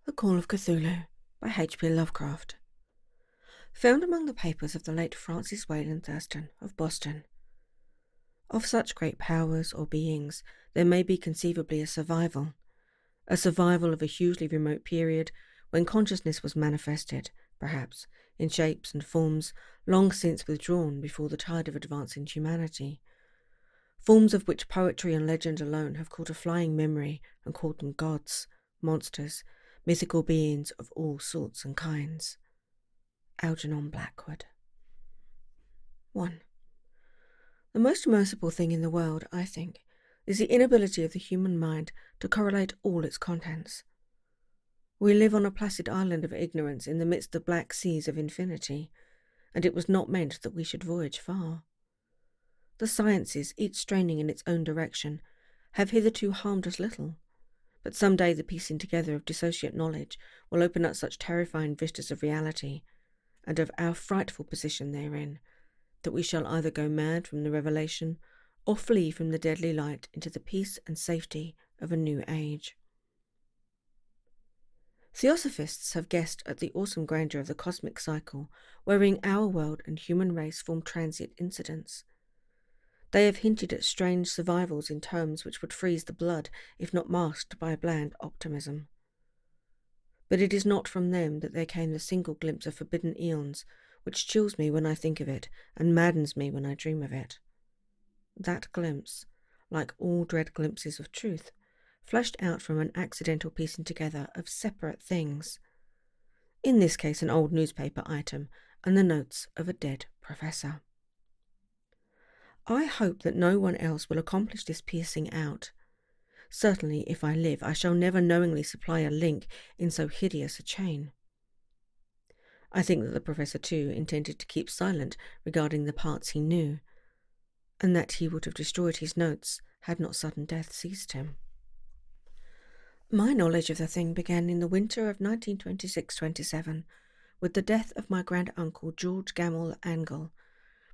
The Call of Cthulhu by H.P. Lovecraft. Found among the papers of the late Francis Wayland Thurston of Boston. Of such great powers or beings, there may be conceivably a survival of a hugely remote period when consciousness was manifested, perhaps, in shapes and forms long since withdrawn before the tide of advancing humanity, forms of which poetry and legend alone have caught a flying memory and called them gods, monsters, mythical beings of all sorts and kinds. Algernon Blackwood. 1. The most merciful thing in the world, I think, is the inability of the human mind to correlate all its contents. We live on a placid island of ignorance in the midst of black seas of infinity, and it was not meant that we should voyage far. The sciences, each straining in its own direction, have hitherto harmed us little, but some day the piecing together of dissociate knowledge will open up such terrifying vistas of reality, and of our frightful position therein, that we shall either go mad from the revelation, or flee from the deadly light into the peace and safety of a new age. Theosophists have guessed at the awesome grandeur of the cosmic cycle, wherein our world and human race form transient incidents. They have hinted at strange survivals in terms which would freeze the blood, if not masked by a bland optimism. But it is not from them that there came the single glimpse of forbidden eons, which chills me when I think of it, and maddens me when I dream of it. That glimpse, like all dread glimpses of truth, flashed out from an accidental piecing together of separate things. In this case, an old newspaper item and the notes of a dead professor. I hope that no one else will accomplish this piecing out. Certainly, if I live, I shall never knowingly supply a link in so hideous a chain. I think that the professor, too, intended to keep silent regarding the parts he knew, and that he would have destroyed his notes had not sudden death seized him. My knowledge of the thing began in the winter of 1926-27, with the death of my grand-uncle George Gamble Angle,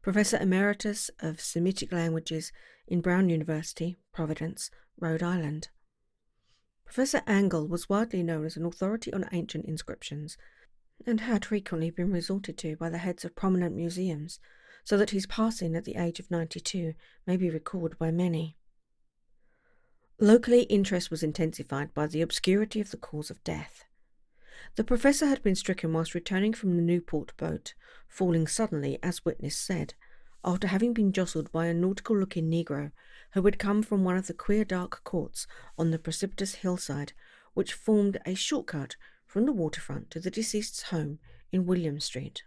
Professor Emeritus of Semitic Languages in Brown University, Providence, Rhode Island. Professor Angle was widely known as an authority on ancient inscriptions, and had frequently been resorted to by the heads of prominent museums, so that his passing at the age of 92 may be recalled by many. Locally, interest was intensified by the obscurity of the cause of death. The professor had been stricken whilst returning from the Newport boat, falling suddenly, as witness said, after having been jostled by a nautical-looking negro who had come from one of the queer dark courts on the precipitous hillside which formed a shortcut from the waterfront to the deceased's home in William Street.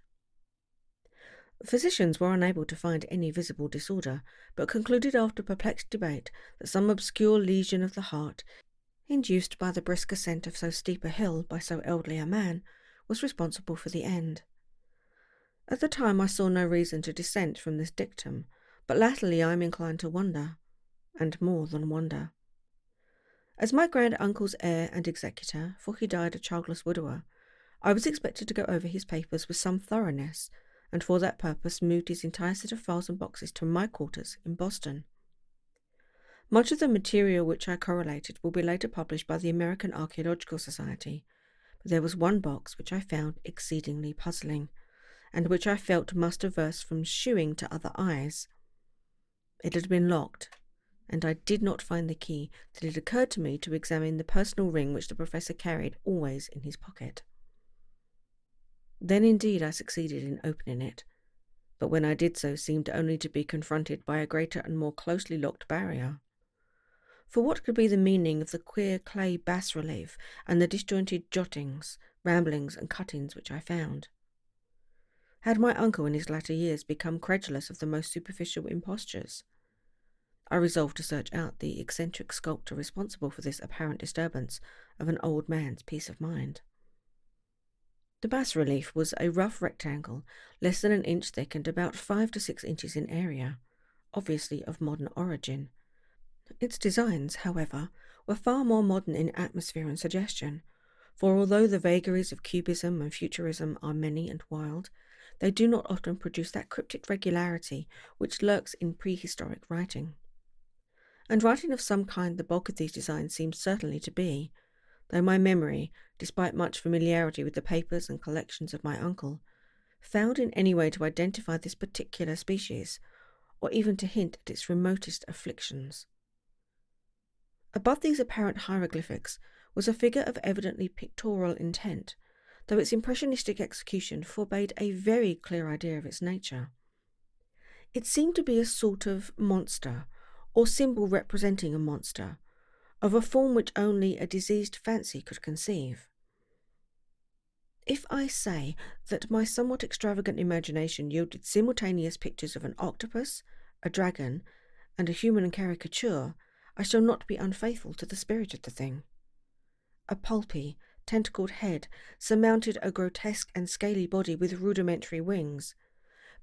Physicians were unable to find any visible disorder, but concluded after perplexed debate that some obscure lesion of the heart, induced by the brisk ascent of so steep a hill by so elderly a man, was responsible for the end. At the time I saw no reason to dissent from this dictum, but latterly I am inclined to wonder, and more than wonder. As my grand-uncle's heir and executor, for he died a childless widower, I was expected to go over his papers with some thoroughness, and for that purpose moved his entire set of files and boxes to my quarters in Boston. Much of the material which I correlated will be later published by the American Archaeological Society, but there was one box which I found exceedingly puzzling, and which I felt must averse from shewing to other eyes. It had been locked, and I did not find the key till it occurred to me to examine the personal ring which the professor carried always in his pocket. Then indeed I succeeded in opening it, but when I did so seemed only to be confronted by a greater and more closely locked barrier. For what could be the meaning of the queer clay bas-relief and the disjointed jottings, ramblings, and cuttings which I found? Had my uncle in his latter years become credulous of the most superficial impostures? I resolved to search out the eccentric sculptor responsible for this apparent disturbance of an old man's peace of mind. The bas-relief was a rough rectangle, less than an inch thick and about 5 to 6 inches in area, obviously of modern origin. Its designs, however, were far more modern in atmosphere and suggestion, for although the vagaries of cubism and futurism are many and wild, they do not often produce that cryptic regularity which lurks in prehistoric writing. And writing of some kind the bulk of these designs seems certainly to be. though my memory, despite much familiarity with the papers and collections of my uncle, failed in any way to identify this particular species, or even to hint at its remotest afflictions. Above these apparent hieroglyphics was a figure of evidently pictorial intent, though its impressionistic execution forbade a very clear idea of its nature. It seemed to be a sort of monster, or symbol representing a monster, of a form which only a diseased fancy could conceive. If I say that my somewhat extravagant imagination yielded simultaneous pictures of an octopus, a dragon, and a human caricature, I shall not be unfaithful to the spirit of the thing. A pulpy, tentacled head surmounted a grotesque and scaly body with rudimentary wings,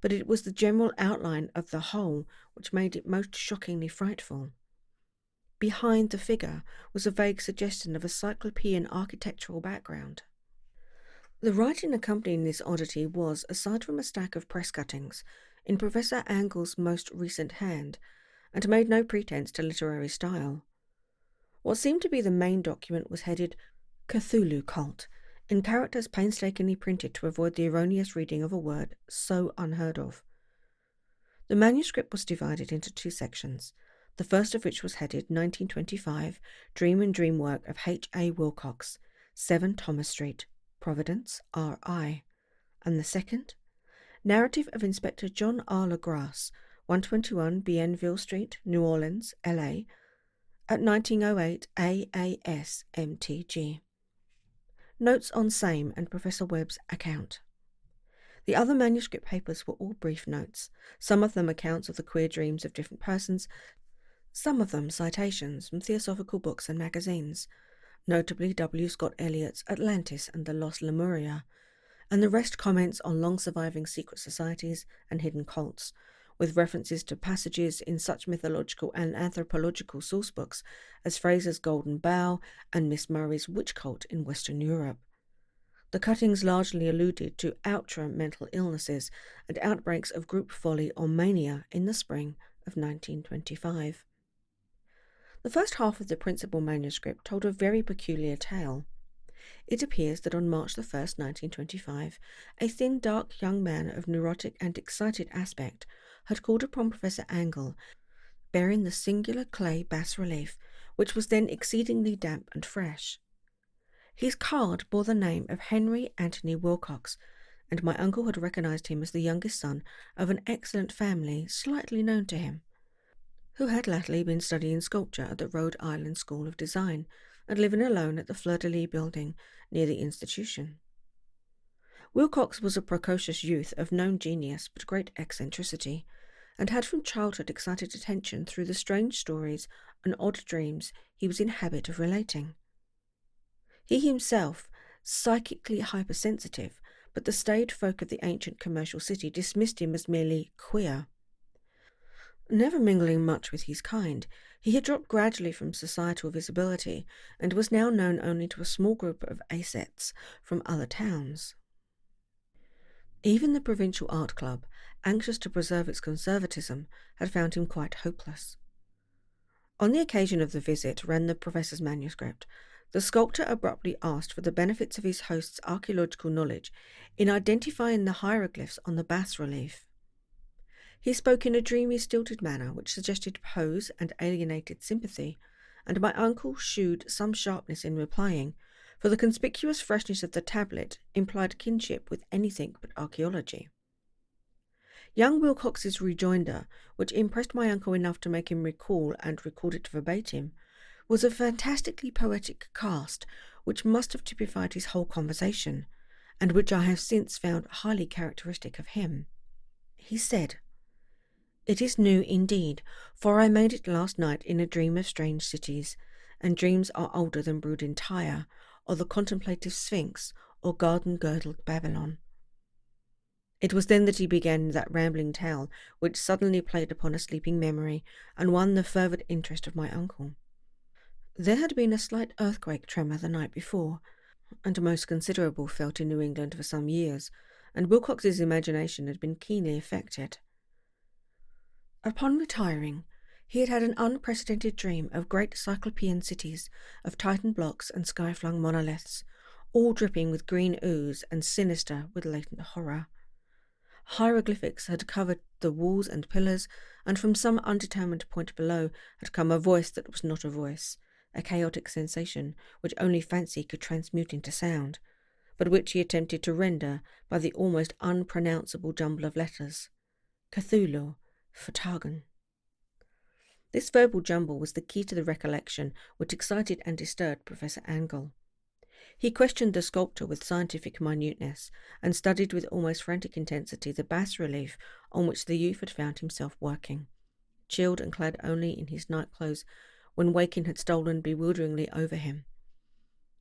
but it was the general outline of the whole which made it most shockingly frightful. Behind the figure was a vague suggestion of a cyclopean architectural background. The writing accompanying this oddity was, aside from a stack of press cuttings, in Professor Angle's most recent hand, and made no pretence to literary style. What seemed to be the main document was headed Cthulhu Cult, in characters painstakingly printed to avoid the erroneous reading of a word so unheard of. The manuscript was divided into two sections, the first of which was headed 1925, Dream and Dream Work of H.A. Wilcox, 7 Thomas Street, Providence, R.I., and the second, Narrative of Inspector John R. LaGrasse, 121 Bienville Street, New Orleans, L.A., at 1908 AAS MTG. Notes on same and Professor Webb's account. The other manuscript papers were all brief notes, some of them accounts of the queer dreams of different persons, some of them citations from theosophical books and magazines, notably W. Scott Eliot's Atlantis and the Lost Lemuria, and the rest comments on long-surviving secret societies and hidden cults, with references to passages in such mythological and anthropological sourcebooks as Fraser's Golden Bough and Miss Murray's Witch Cult in Western Europe. The cuttings largely alluded to mental illnesses and outbreaks of group folly or mania in the spring of 1925. The first half of the principal manuscript told a very peculiar tale. It appears that on March 1st, 1925, a thin, dark young man of neurotic and excited aspect had called upon Professor Angle, bearing the singular clay bas-relief, which was then exceedingly damp and fresh. His card bore the name of Henry Anthony Wilcox, and my uncle had recognized him as the youngest son of an excellent family slightly known to him, who had latterly been studying sculpture at the Rhode Island School of Design and living alone at the Fleur-de-Lis building near the institution. Wilcox was a precocious youth of known genius but great eccentricity, and had from childhood excited attention through the strange stories and odd dreams he was in habit of relating. He himself, psychically hypersensitive, but the staid folk of the ancient commercial city dismissed him as merely queer. Never mingling much with his kind, he had dropped gradually from societal visibility and was now known only to a small group of ascets from other towns. Even the provincial art club, anxious to preserve its conservatism, had found him quite hopeless. On the occasion of the visit, ran the professor's manuscript, the sculptor abruptly asked for the benefits of his host's archaeological knowledge in identifying the hieroglyphs on the bas-relief. He spoke in a dreamy, stilted manner which suggested pose and alienated sympathy, and my uncle shewed some sharpness in replying, for the conspicuous freshness of the tablet implied kinship with anything but archaeology. Young Wilcox's rejoinder, which impressed my uncle enough to make him recall and record it verbatim, was a fantastically poetic cast which must have typified his whole conversation, and which I have since found highly characteristic of him. He said, "It is new indeed, for I made it last night in a dream of strange cities, and dreams are older than brooding Tyre, or the contemplative Sphinx, or garden-girdled Babylon." It was then that he began that rambling tale which suddenly played upon a sleeping memory and won the fervid interest of my uncle. There had been a slight earthquake tremor the night before, and a most considerable felt in New England for some years, and Wilcox's imagination had been keenly affected. Upon retiring, He had had an unprecedented dream of great cyclopean cities, of titan blocks and sky-flung monoliths, all dripping with green ooze and sinister with latent horror. Hieroglyphics had covered the walls and pillars, and from some undetermined point below had come a voice that was not a voice, a chaotic sensation which only fancy could transmute into sound, but which he attempted to render by the almost unpronounceable jumble of letters. Cthulhu, Fatagan. This verbal jumble was the key to the recollection which excited and disturbed Professor Angle. He questioned the sculptor with scientific minuteness, and studied with almost frantic intensity the bas-relief on which the youth had found himself working, chilled and clad only in his night-clothes when waking had stolen bewilderingly over him.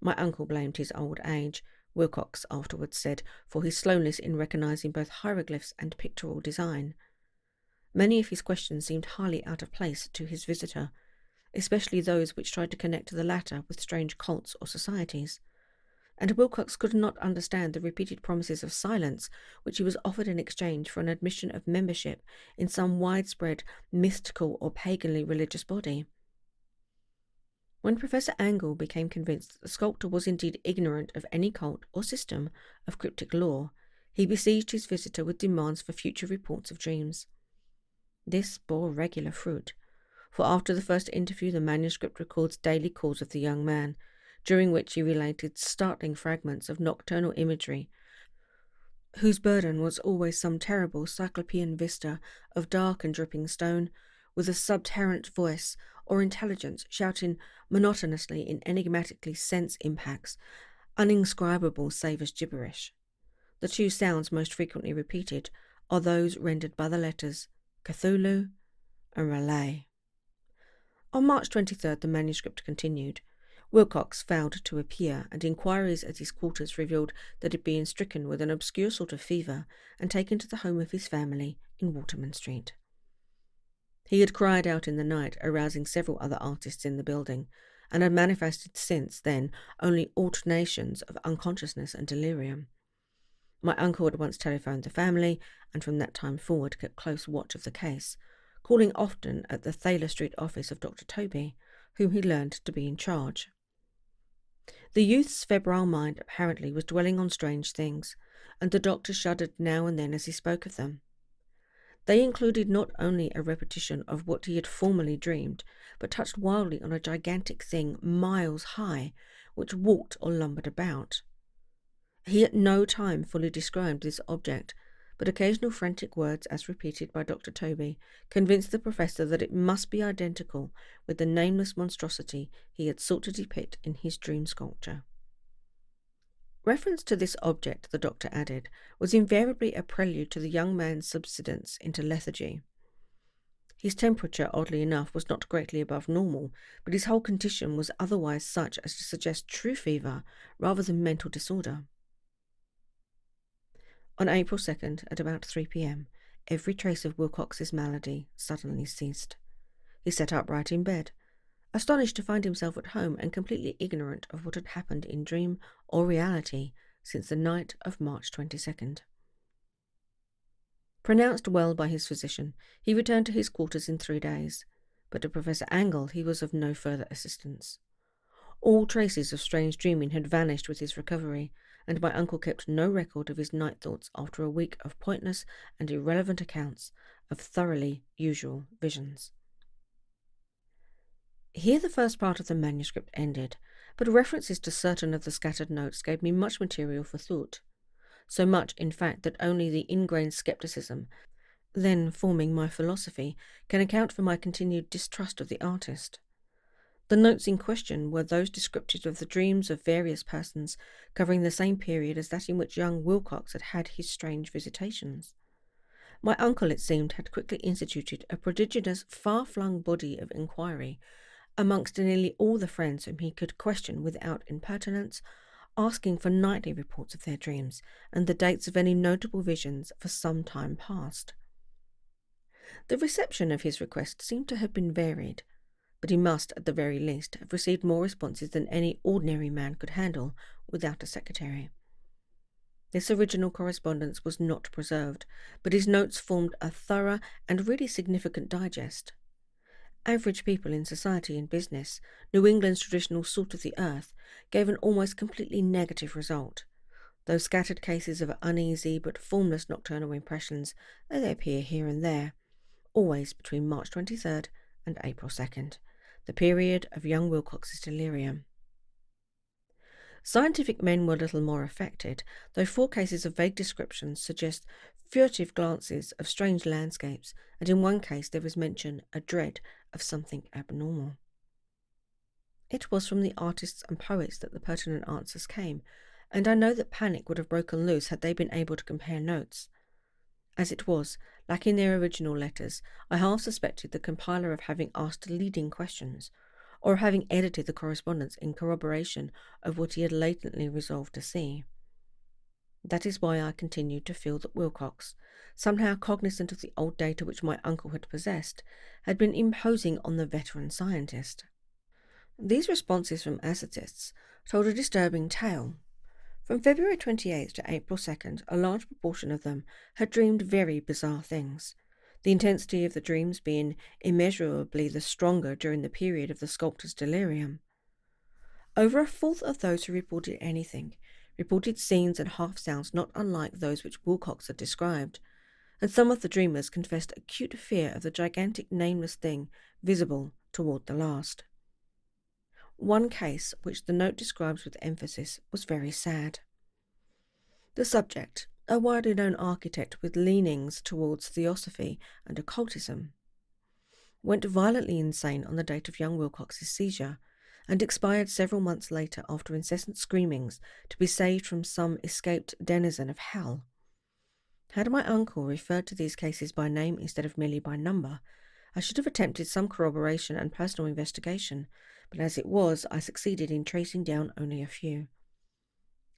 My uncle blamed his old age, Wilcox afterwards said, for his slowness in recognising both hieroglyphs and pictorial design. Many of his questions seemed highly out of place to his visitor, especially those which tried to connect the latter with strange cults or societies, and Wilcox could not understand the repeated promises of silence which he was offered in exchange for an admission of membership in some widespread mystical or paganly religious body. When Professor Angle became convinced that the sculptor was indeed ignorant of any cult or system of cryptic lore, he besieged his visitor with demands for future reports of dreams. This bore regular fruit, for after the first interview the manuscript records daily calls of the young man, during which he related startling fragments of nocturnal imagery, whose burden was always some terrible cyclopean vista of dark and dripping stone, with a subterrant voice or intelligence shouting monotonously in enigmatically sense impacts, uninscribable save as gibberish. The two sounds most frequently repeated are those rendered by the letters Cthulhu and Relay. On March 23rd the manuscript continued. Wilcox failed to appear, and inquiries at his quarters revealed that he had been stricken with an obscure sort of fever and taken to the home of his family in Waterman Street. He had cried out in the night, arousing several other artists in the building, and had manifested since then only alternations of unconsciousness and delirium. My uncle had once telephoned the family, and from that time forward kept close watch of the case, calling often at the Thaler Street office of Dr. Toby, whom he learned to be in charge. The youth's febrile mind apparently was dwelling on strange things, and the doctor shuddered now and then as he spoke of them. They included not only a repetition of what he had formerly dreamed, but touched wildly on a gigantic thing miles high, which walked or lumbered about. He at no time fully described this object, but occasional frantic words, as repeated by Dr. Toby, convinced the professor that it must be identical with the nameless monstrosity he had sought to depict in his dream sculpture. Reference to this object, the doctor added, was invariably a prelude to the young man's subsidence into lethargy. His temperature, oddly enough, was not greatly above normal, but his whole condition was otherwise such as to suggest true fever rather than mental disorder. On April 2nd, at about 3 p.m., every trace of Wilcox's malady suddenly ceased. He sat upright in bed, astonished to find himself at home and completely ignorant of what had happened in dream or reality since the night of March 22nd. Pronounced well by his physician, he returned to his quarters in 3 days, but to Professor Angle he was of no further assistance. All traces of strange dreaming had vanished with his recovery, and my uncle kept no record of his night thoughts after a week of pointless and irrelevant accounts of thoroughly usual visions. Here the first part of the manuscript ended, but references to certain of the scattered notes gave me much material for thought, so much, in fact, that only the ingrained scepticism, then forming my philosophy, can account for my continued distrust of the artist. The notes in question were those descriptive of the dreams of various persons, covering the same period as that in which young Wilcox had had his strange visitations. My uncle, it seemed, had quickly instituted a prodigious, far-flung body of inquiry amongst nearly all the friends whom he could question without impertinence, asking for nightly reports of their dreams and the dates of any notable visions for some time past. The reception of his request seemed to have been varied, but he must, at the very least, have received more responses than any ordinary man could handle without a secretary. This original correspondence was not preserved, but his notes formed a thorough and really significant digest. Average people in society and business, New England's traditional salt of the earth, gave an almost completely negative result. Those scattered cases of uneasy but formless nocturnal impressions, they appear here and there, always between March 23rd and April 2nd, the period of young Wilcox's delirium. Scientific men were little more affected, though 4 cases of vague descriptions suggest furtive glances of strange landscapes, and in one case there was mention, a dread, of something abnormal. It was from the artists and poets that the pertinent answers came, and I know that panic would have broken loose had they been able to compare notes. As it was, lacking their original letters, I half suspected the compiler of having asked leading questions, or of having edited the correspondence in corroboration of what he had latently resolved to see. That is why I continued to feel that Wilcox, somehow cognizant of the old data which my uncle had possessed, had been imposing on the veteran scientist. These responses from anesthetists told a disturbing tale. From February 28th to April 2nd, a large proportion of them had dreamed very bizarre things, the intensity of the dreams being immeasurably the stronger during the period of the sculptor's delirium. Over a fourth of those who reported anything reported scenes and half-sounds not unlike those which Wilcox had described, and some of the dreamers confessed acute fear of the gigantic nameless thing visible toward the last. One case, which the note describes with emphasis, was very sad. The subject, a widely known architect with leanings towards theosophy and occultism, went violently insane on the date of young Wilcox's seizure, and expired several months later after incessant screamings to be saved from some escaped denizen of hell. Had my uncle referred to these cases by name instead of merely by number, I should have attempted some corroboration and personal investigation, but as it was, I succeeded in tracing down only a few.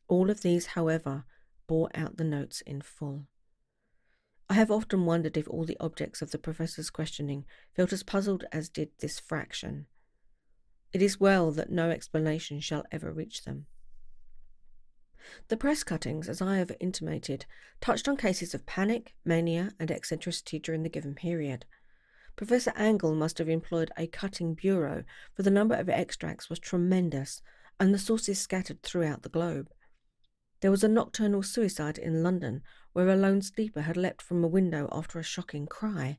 All of these, however, bore out the notes in full. I have often wondered if all the objects of the professor's questioning felt as puzzled as did this fraction. It is well that no explanation shall ever reach them. The press cuttings, as I have intimated, touched on cases of panic, mania, and eccentricity during the given period. Professor Angle must have employed a cutting bureau, for the number of extracts was tremendous, and the sources scattered throughout the globe. There was a nocturnal suicide in London, where a lone sleeper had leapt from a window after a shocking cry.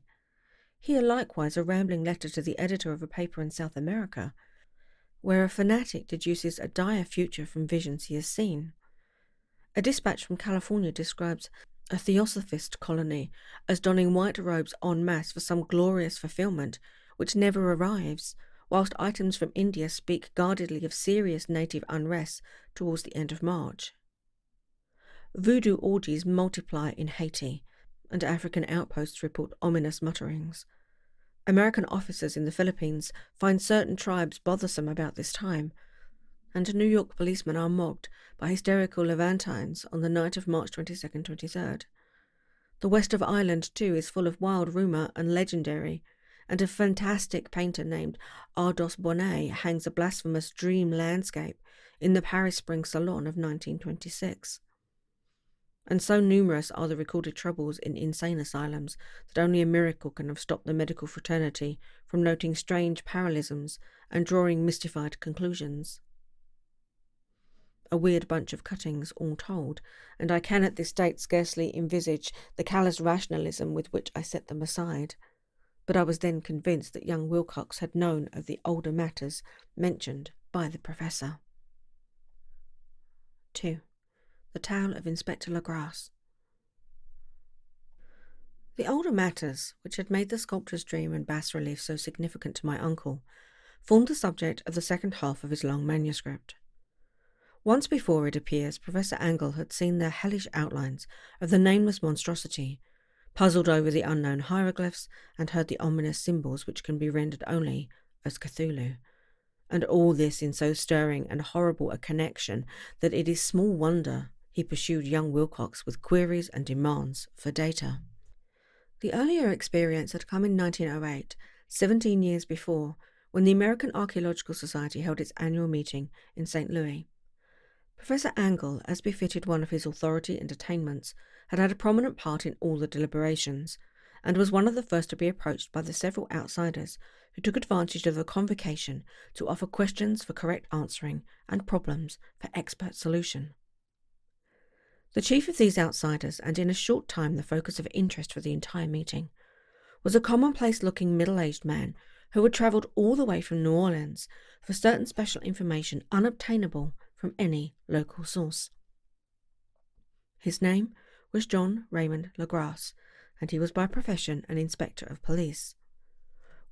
Here likewise a rambling letter to the editor of a paper in South America, where a fanatic deduces a dire future from visions he has seen. A dispatch from California describes a theosophist colony as donning white robes en masse for some glorious fulfillment, which never arrives, whilst items from India speak guardedly of serious native unrest towards the end of March. Voodoo orgies multiply in Haiti, and African outposts report ominous mutterings. American officers in the Philippines find certain tribes bothersome about this time, and New York policemen are mobbed by hysterical Levantines on the night of March 22nd, 23rd. The west of Ireland, too, is full of wild rumour and legendary, and a fantastic painter named Ardos Bonnet hangs a blasphemous dream landscape in the Paris Spring Salon of 1926. And so numerous are the recorded troubles in insane asylums that only a miracle can have stopped the medical fraternity from noting strange parallelisms and drawing mystified conclusions. A weird bunch of cuttings, all told, and I can at this date scarcely envisage the callous rationalism with which I set them aside. But I was then convinced that young Wilcox had known of the older matters mentioned by the professor. 2. The Tale of Inspector Legrasse. The older matters, which had made the sculptor's dream and bas-relief so significant to my uncle, formed the subject of the second half of his long manuscript. Once before, it appears, Professor Angle had seen the hellish outlines of the nameless monstrosity, puzzled over the unknown hieroglyphs, and heard the ominous symbols which can be rendered only as Cthulhu, and all this in so stirring and horrible a connection that it is small wonder he pursued young Wilcox with queries and demands for data. The earlier experience had come in 1908, 17 years before, when the American Archaeological Society held its annual meeting in St. Louis. Professor Angle, as befitted one of his authority and attainments, had had a prominent part in all the deliberations, and was one of the first to be approached by the several outsiders who took advantage of the convocation to offer questions for correct answering and problems for expert solution. The chief of these outsiders, and in a short time the focus of interest for the entire meeting, was a commonplace-looking middle-aged man who had travelled all the way from New Orleans for certain special information unobtainable from any local source. His name was John Raymond Legrasse, and he was by profession an inspector of police.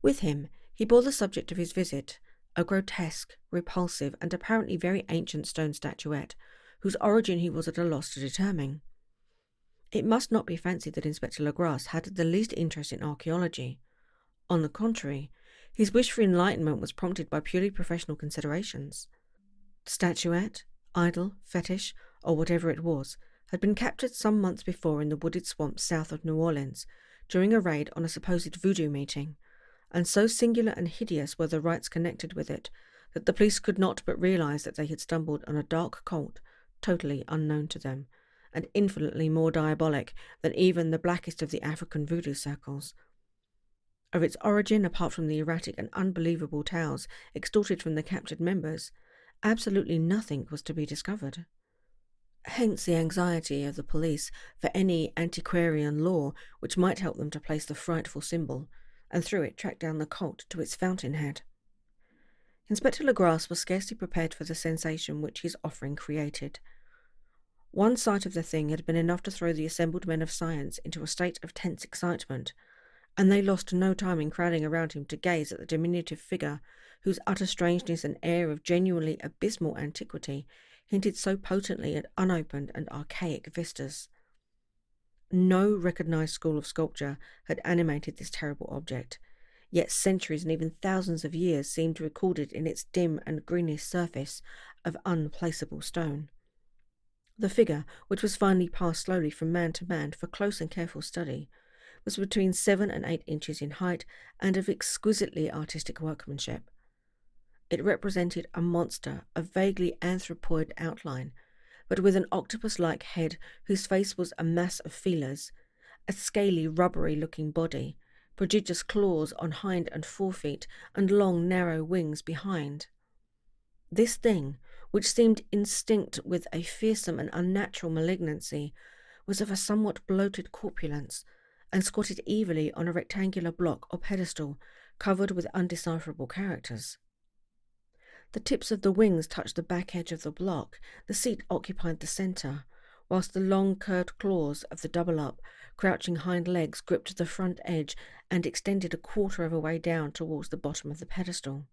With him he bore the subject of his visit, a grotesque, repulsive, and apparently very ancient stone statuette, whose origin he was at a loss to determine. It must not be fancied that Inspector Legrasse had the least interest in archaeology. On the contrary, his wish for enlightenment was prompted by purely professional considerations. The statuette, idol, fetish, or whatever it was, had been captured some months before in the wooded swamps south of New Orleans during a raid on a supposed voodoo meeting, and so singular and hideous were the rites connected with it that the police could not but realize that they had stumbled on a dark cult totally unknown to them, and infinitely more diabolic than even the blackest of the African voodoo circles. Of its origin, apart from the erratic and unbelievable tales extorted from the captured members, absolutely nothing was to be discovered. Hence the anxiety of the police for any antiquarian lore which might help them to place the frightful symbol, and through it track down the cult to its fountainhead. Inspector Legrasse was scarcely prepared for the sensation which his offering created. One sight of the thing had been enough to throw the assembled men of science into a state of tense excitement, and they lost no time in crowding around him to gaze at the diminutive figure whose utter strangeness and air of genuinely abysmal antiquity hinted so potently at unopened and archaic vistas. No recognized school of sculpture had animated this terrible object, yet centuries and even thousands of years seemed recorded in its dim and greenish surface of unplaceable stone. The figure, which was finally passed slowly from man to man for close and careful study, was between 7 and 8 inches in height and of exquisitely artistic workmanship. It represented a monster of vaguely anthropoid outline, but with an octopus-like head whose face was a mass of feelers, a scaly, rubbery-looking body, prodigious claws on hind and forefeet, and long, narrow wings behind. This thing, which seemed instinct with a fearsome and unnatural malignancy, was of a somewhat bloated corpulence, and squatted evilly on a rectangular block or pedestal covered with undecipherable characters. The tips of the wings touched the back edge of the block, the seat occupied the centre, whilst the long curved claws of the double-up, crouching hind legs gripped the front edge and extended a quarter of a way down towards the bottom of the pedestal.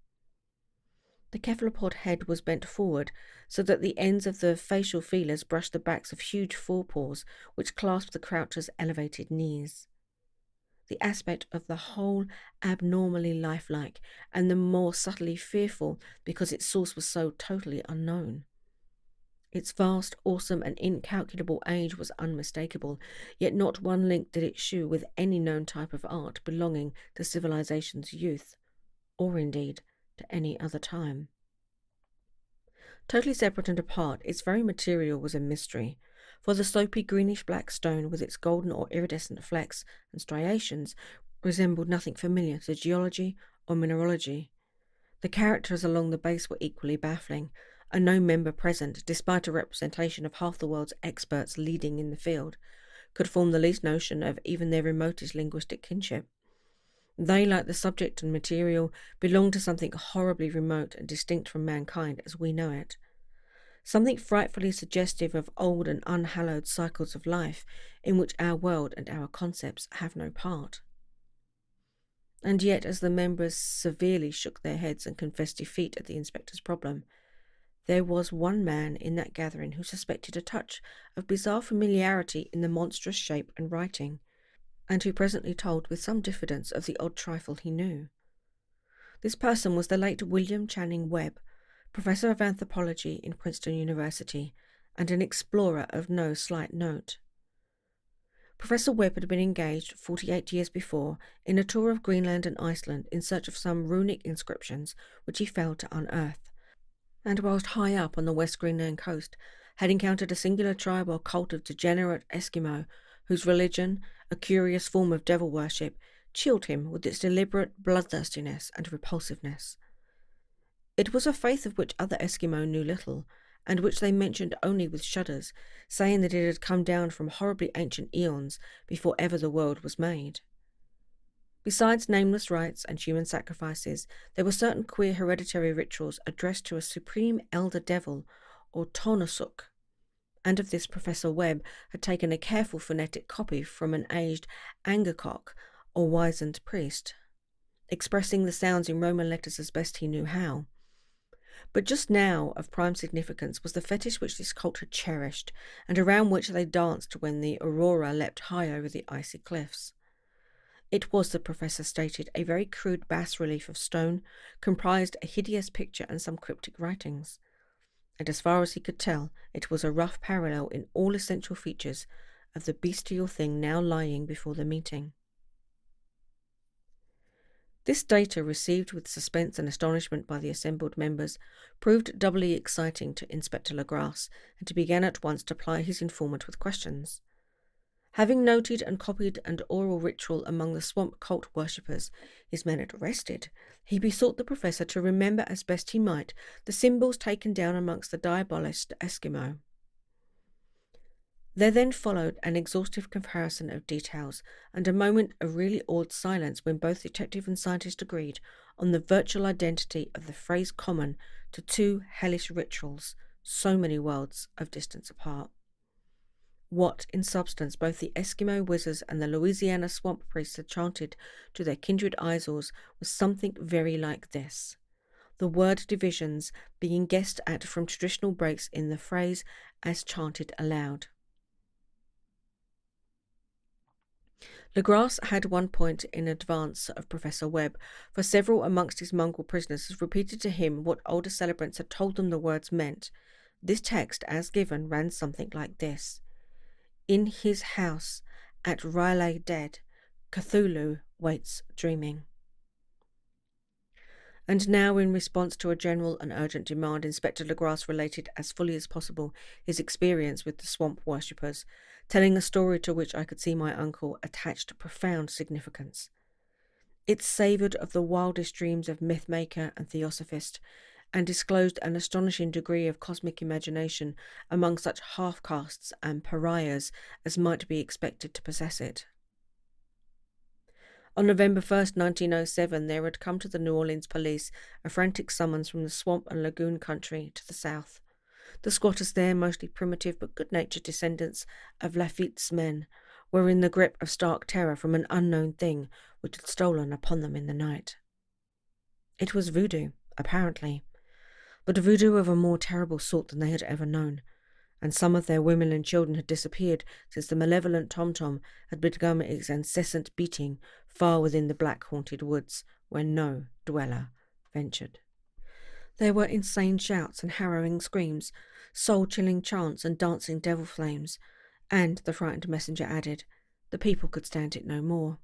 The cephalopod head was bent forward so that the ends of the facial feelers brushed the backs of huge forepaws which clasped the croucher's elevated knees. The aspect of the whole abnormally lifelike, and the more subtly fearful because its source was so totally unknown. Its vast, awesome, and incalculable age was unmistakable, yet not one link did it shew with any known type of art belonging to civilization's youth, or indeed to any other time. Totally separate and apart, its very material was a mystery, for the soapy greenish-black stone with its golden or iridescent flecks and striations resembled nothing familiar to geology or mineralogy. The characters along the base were equally baffling, and no member present, despite a representation of half the world's experts leading in the field, could form the least notion of even their remotest linguistic kinship. They, like the subject and material, belonged to something horribly remote and distinct from mankind as we know it. Something frightfully suggestive of old and unhallowed cycles of life in which our world and our concepts have no part. And yet, as the members severely shook their heads and confessed defeat at the inspector's problem, there was one man in that gathering who suspected a touch of bizarre familiarity in the monstrous shape and writing, and who presently told with some diffidence of the odd trifle he knew. This person was the late William Channing Webb, professor of anthropology in Princeton University, and an explorer of no slight note. Professor Webb had been engaged 48 years before in a tour of Greenland and Iceland in search of some runic inscriptions which he failed to unearth, and whilst high up on the West Greenland coast had encountered a singular tribe or cult of degenerate Eskimo whose religion, a curious form of devil worship, chilled him with its deliberate bloodthirstiness and repulsiveness. It was a faith of which other Eskimo knew little, and which they mentioned only with shudders, saying that it had come down from horribly ancient eons before ever the world was made. Besides nameless rites and human sacrifices, there were certain queer hereditary rituals addressed to a supreme elder devil, or Tonasuk, and of this Professor Webb had taken a careful phonetic copy from an aged Angakok, or wizened priest, expressing the sounds in Roman letters as best he knew how. But just now of prime significance was the fetish which this cult had cherished, and around which they danced when the aurora leapt high over the icy cliffs. It was, the professor stated, a very crude bas-relief of stone, comprised a hideous picture and some cryptic writings. And as far as he could tell, it was a rough parallel in all essential features of the bestial thing now lying before the meeting. This data, received with suspense and astonishment by the assembled members, proved doubly exciting to Inspector Legrasse, and he began at once to ply his informant with questions. Having noted and copied an oral ritual among the swamp cult worshippers his men had arrested, he besought the professor to remember as best he might the symbols taken down amongst the diabolist Eskimo. There then followed an exhaustive comparison of details, and a moment of really awed silence when both detective and scientist agreed on the virtual identity of the phrase common to two hellish rituals so many worlds of distance apart. What, in substance, both the Eskimo wizards and the Louisiana swamp priests had chanted to their kindred idols was something very like this, the word divisions being guessed at from traditional breaks in the phrase as chanted aloud. Legrasse had 1 point in advance of Professor Webb, for several amongst his mongrel prisoners had repeated to him what older celebrants had told them the words meant. This text, as given, ran something like this: "In his house, at Riley dead, Cthulhu waits dreaming." And now, in response to a general and urgent demand, Inspector Legrasse related as fully as possible his experience with the swamp worshippers, telling a story to which I could see my uncle attached profound significance. It savoured of the wildest dreams of myth-maker and theosophist, and disclosed an astonishing degree of cosmic imagination among such half-castes and pariahs as might be expected to possess it. On November 1st, 1907, there had come to the New Orleans police a frantic summons from the swamp and lagoon country to the south. The squatters there, mostly primitive but good-natured descendants of Lafitte's men, were in the grip of stark terror from an unknown thing which had stolen upon them in the night. It was voodoo, apparently, but voodoo of a more terrible sort than they had ever known, and some of their women and children had disappeared since the malevolent tom-tom had begun its incessant beating far within the black-haunted woods, where no dweller ventured. There were insane shouts and harrowing screams, soul-chilling chants and dancing devil flames, and, the frightened messenger added, the people could stand it no more.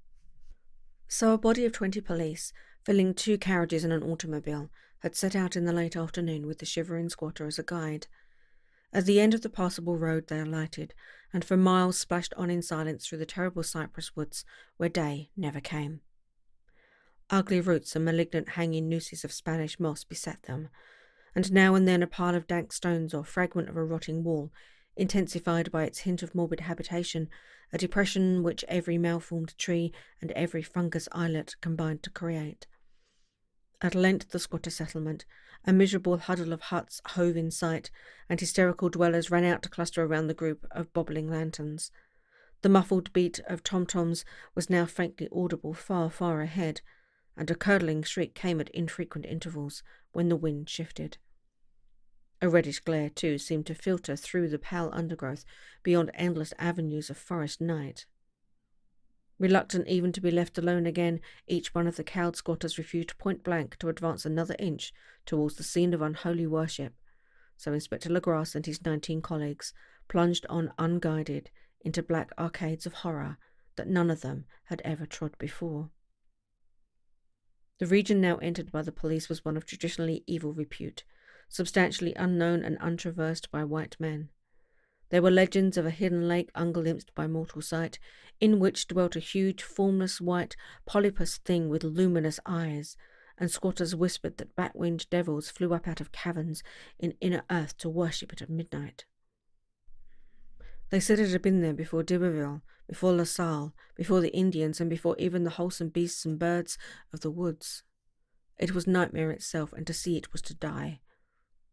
So a body of 20 police, filling 2 carriages and an automobile, had set out in the late afternoon with the shivering squatter as a guide. At the end of the passable road they alighted, and for miles splashed on in silence through the terrible cypress woods where day never came. Ugly roots and malignant hanging nooses of Spanish moss beset them, and now and then a pile of dank stones or fragment of a rotting wall, intensified by its hint of morbid habitation, a depression which every malformed tree and every fungus islet combined to create. At length the squatter settlement, a miserable huddle of huts hove in sight, and hysterical dwellers ran out to cluster around the group of bobbling lanterns. The muffled beat of tom-toms was now faintly audible far, far ahead, and a curdling shriek came at infrequent intervals when the wind shifted. A reddish glare, too, seemed to filter through the pale undergrowth beyond endless avenues of forest night. Reluctant even to be left alone again, each one of the cowed squatters refused point-blank to advance another inch towards the scene of unholy worship, so Inspector Legrasse and his 19 colleagues plunged on unguided into black arcades of horror that none of them had ever trod before. The region now entered by the police was one of traditionally evil repute, substantially unknown and untraversed by white men. There were legends of a hidden lake unglimpsed by mortal sight, in which dwelt a huge, formless, white, polypus thing with luminous eyes, and squatters whispered that bat-winged devils flew up out of caverns in inner earth to worship it at midnight. They said it had been there before d'Iberville, before La Salle, before the Indians, and before even the wholesome beasts and birds of the woods. It was nightmare itself, and to see it was to die.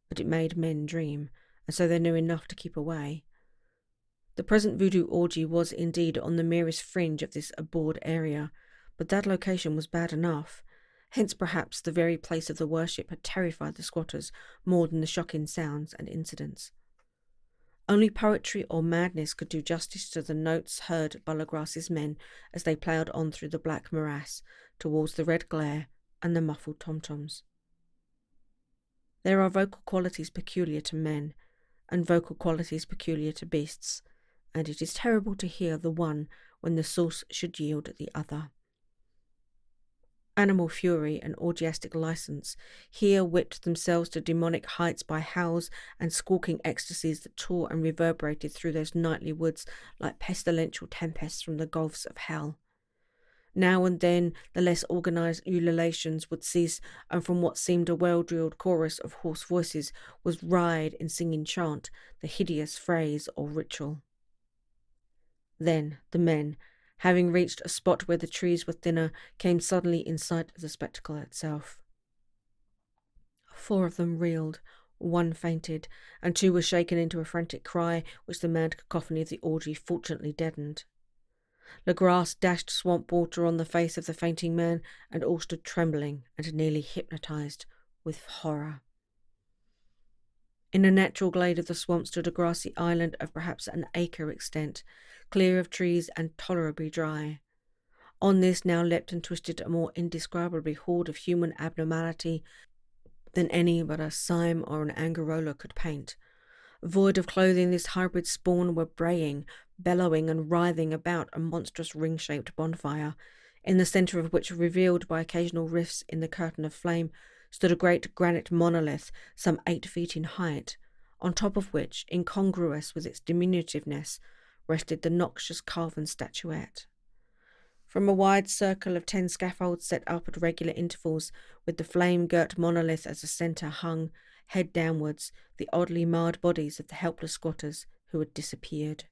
But it made men dream, and so they knew enough to keep away. The present voodoo orgy was indeed on the merest fringe of this abhorred area, but that location was bad enough. Hence perhaps the very place of the worship had terrified the squatters more than the shocking sounds and incidents. Only poetry or madness could do justice to the notes heard by Legras's men as they ploughed on through the black morass towards the red glare and the muffled tom-toms. There are vocal qualities peculiar to men, and vocal qualities peculiar to beasts, and it is terrible to hear the one when the source should yield the other. Animal fury and orgiastic license here whipped themselves to demonic heights by howls and squawking ecstasies that tore and reverberated through those nightly woods like pestilential tempests from the gulfs of hell. Now and then the less organised ululations would cease, and from what seemed a well-drilled chorus of hoarse voices was writhed in singing chant the hideous phrase or ritual. Then the men, having reached a spot where the trees were thinner, came suddenly in sight of the spectacle itself. 4 of them reeled, 1 fainted, and 2 were shaken into a frantic cry which the mad cacophony of the orgy fortunately deadened. Legras dashed swamp water on the face of the fainting man, and all stood trembling and nearly hypnotized with horror. In a natural glade of the swamp stood a grassy island of perhaps an acre extent, clear of trees and tolerably dry. On this now leapt and twisted a more indescribably horde of human abnormality than any but a Syme or an Angarola could paint. Void of clothing, this hybrid spawn were braying, bellowing and writhing about a monstrous ring-shaped bonfire, in the centre of which, revealed by occasional rifts in the curtain of flame, stood a great granite monolith some 8 feet in height, on top of which, incongruous with its diminutiveness, rested the noxious carven statuette. From a wide circle of 10 scaffolds set up at regular intervals, with the flame-girt monolith as a centre, hung, head downwards, the oddly marred bodies of the helpless squatters who had disappeared.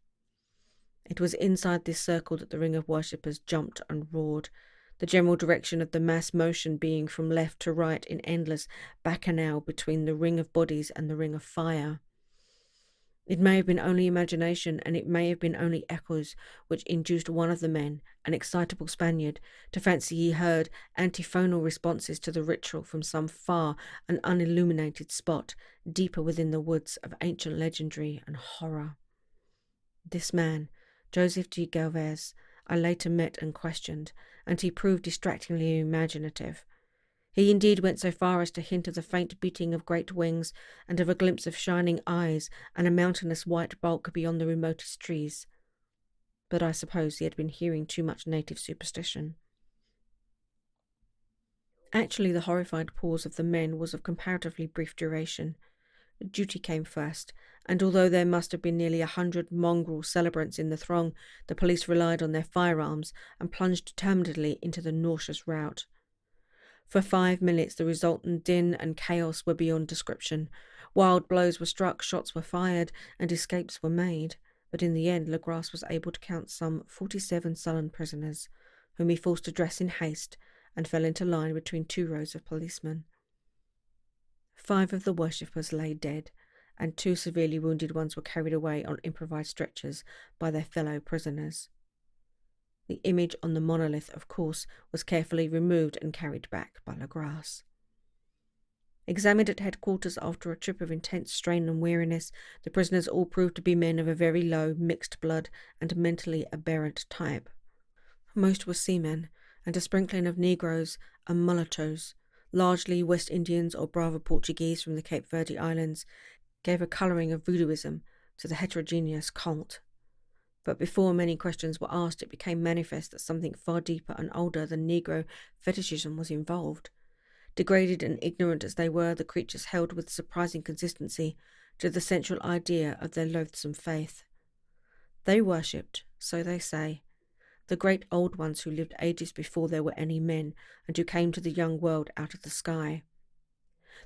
It was inside this circle that the ring of worshippers jumped and roared, the general direction of the mass motion being from left to right in endless bacchanal between the ring of bodies and the ring of fire. It may have been only imagination, and it may have been only echoes, which induced one of the men, an excitable Spaniard, to fancy he heard antiphonal responses to the ritual from some far and unilluminated spot, deeper within the woods of ancient legendary and horror. This man, Joseph de Galvez, I later met and questioned, and he proved distractingly imaginative. He indeed went so far as to hint of the faint beating of great wings, and of a glimpse of shining eyes and a mountainous white bulk beyond the remotest trees. But I suppose he had been hearing too much native superstition. Actually, the horrified pause of the men was of comparatively brief duration. Duty came first, and although there must have been nearly 100 mongrel celebrants in the throng, the police relied on their firearms and plunged determinedly into the nauseous rout. For 5 minutes the resultant din and chaos were beyond description. Wild blows were struck, shots were fired, and escapes were made, but in the end Legras was able to count some 47 sullen prisoners, whom he forced to dress in haste, and fell into line between 2 rows of policemen. 5 of the worshippers lay dead, and 2 severely wounded ones were carried away on improvised stretchers by their fellow prisoners. The image on the monolith, of course, was carefully removed and carried back by Legras. Examined at headquarters after a trip of intense strain and weariness, the prisoners all proved to be men of a very low, mixed blood and mentally aberrant type. Most were seamen, and a sprinkling of Negroes and mulattoes, largely West Indians or Brava Portuguese from the Cape Verde Islands, gave a colouring of voodooism to the heterogeneous cult. But before many questions were asked, it became manifest that something far deeper and older than Negro fetishism was involved. Degraded and ignorant as they were, the creatures held with surprising consistency to the central idea of their loathsome faith. They worshipped, so they say, the great old ones who lived ages before there were any men and who came to the young world out of the sky.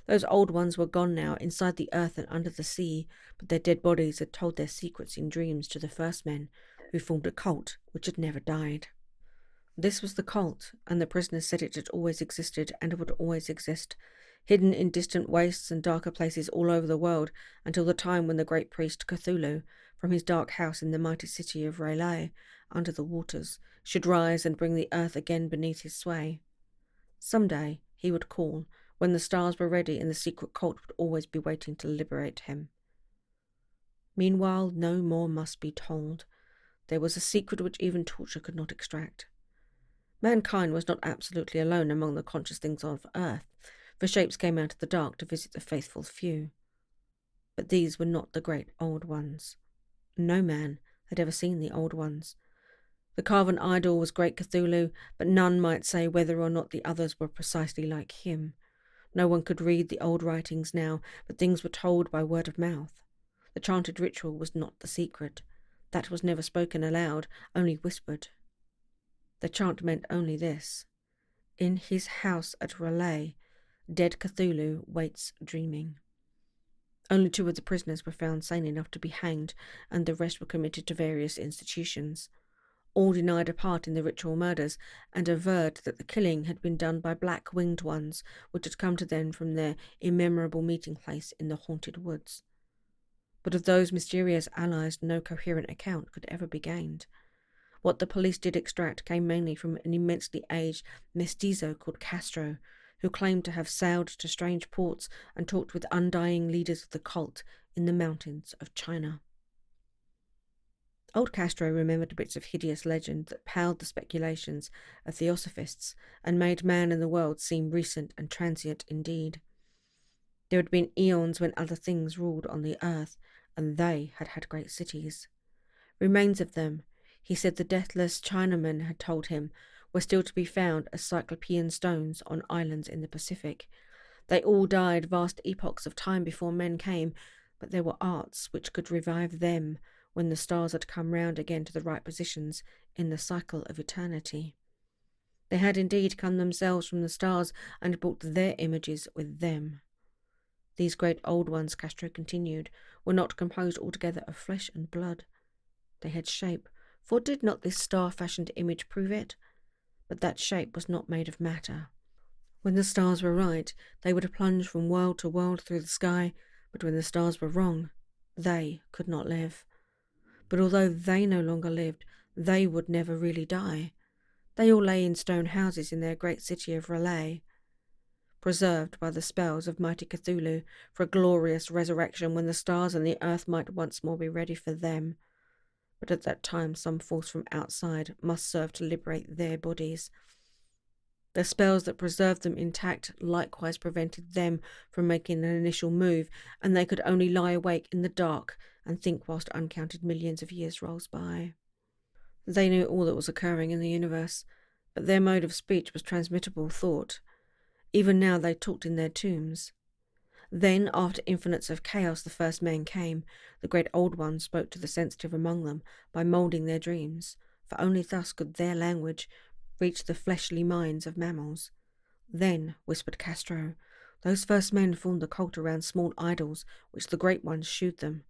Those old ones were gone now, inside the earth and under the sea, but their dead bodies had told their secrets in dreams to the first men, who formed a cult which had never died. This was the cult, and the prisoners said it had always existed and would always exist, hidden in distant wastes and darker places all over the world, until the time when the great priest Cthulhu, from his dark house in the mighty city of R'lyeh, under the waters, should rise and bring the earth again beneath his sway. Some day he would call, when the stars were ready and the secret cult would always be waiting to liberate him. Meanwhile, no more must be told. There was a secret which even torture could not extract. Mankind was not absolutely alone among the conscious things of earth, for shapes came out of the dark to visit the faithful few. But these were not the great old ones. No man had ever seen the old ones. The carven idol was great Cthulhu, but none might say whether or not the others were precisely like him. No one could read the old writings now, but things were told by word of mouth. The chanted ritual was not the secret. That was never spoken aloud, only whispered. The chant meant only this: in his house at R'lyeh, dead Cthulhu waits dreaming. Only 2 of the prisoners were found sane enough to be hanged, and the rest were committed to various institutions. All denied a part in the ritual murders, and averred that the killing had been done by black-winged ones which had come to them from their immemorable meeting place in the haunted woods. But of those mysterious allies no coherent account could ever be gained. What the police did extract came mainly from an immensely aged mestizo called Castro, who claimed to have sailed to strange ports and talked with undying leaders of the cult in the mountains of China. Old Castro remembered bits of hideous legend that paled the speculations of theosophists and made man and the world seem recent and transient indeed. There had been eons when other things ruled on the earth, and they had had great cities. Remains of them, he said the deathless Chinaman had told him, were still to be found as cyclopean stones on islands in the Pacific. They all died vast epochs of time before men came, but there were arts which could revive them when the stars had come round again to the right positions in the cycle of eternity. They had indeed come themselves from the stars and brought their images with them. These great old ones, Castro continued, were not composed altogether of flesh and blood. They had shape, for did not this star-fashioned image prove it? But that shape was not made of matter. When the stars were right, they would plunge from world to world through the sky, but when the stars were wrong, they could not live. But although they no longer lived, they would never really die. They all lay in stone houses in their great city of R'lyeh, preserved by the spells of mighty Cthulhu for a glorious resurrection when the stars and the earth might once more be ready for them. But at that time some force from outside must serve to liberate their bodies. The spells that preserved them intact likewise prevented them from making an initial move, and they could only lie awake in the dark and think whilst uncounted millions of years rolls by. They knew all that was occurring in the universe, but their mode of speech was transmittable thought. Even now they talked in their tombs. Then, after infinites of chaos, the first men came. The great old ones spoke to the sensitive among them by moulding their dreams, for only thus could their language reach the fleshly minds of mammals. Then, whispered Castro, those first men formed a cult around small idols which the great ones shewed them.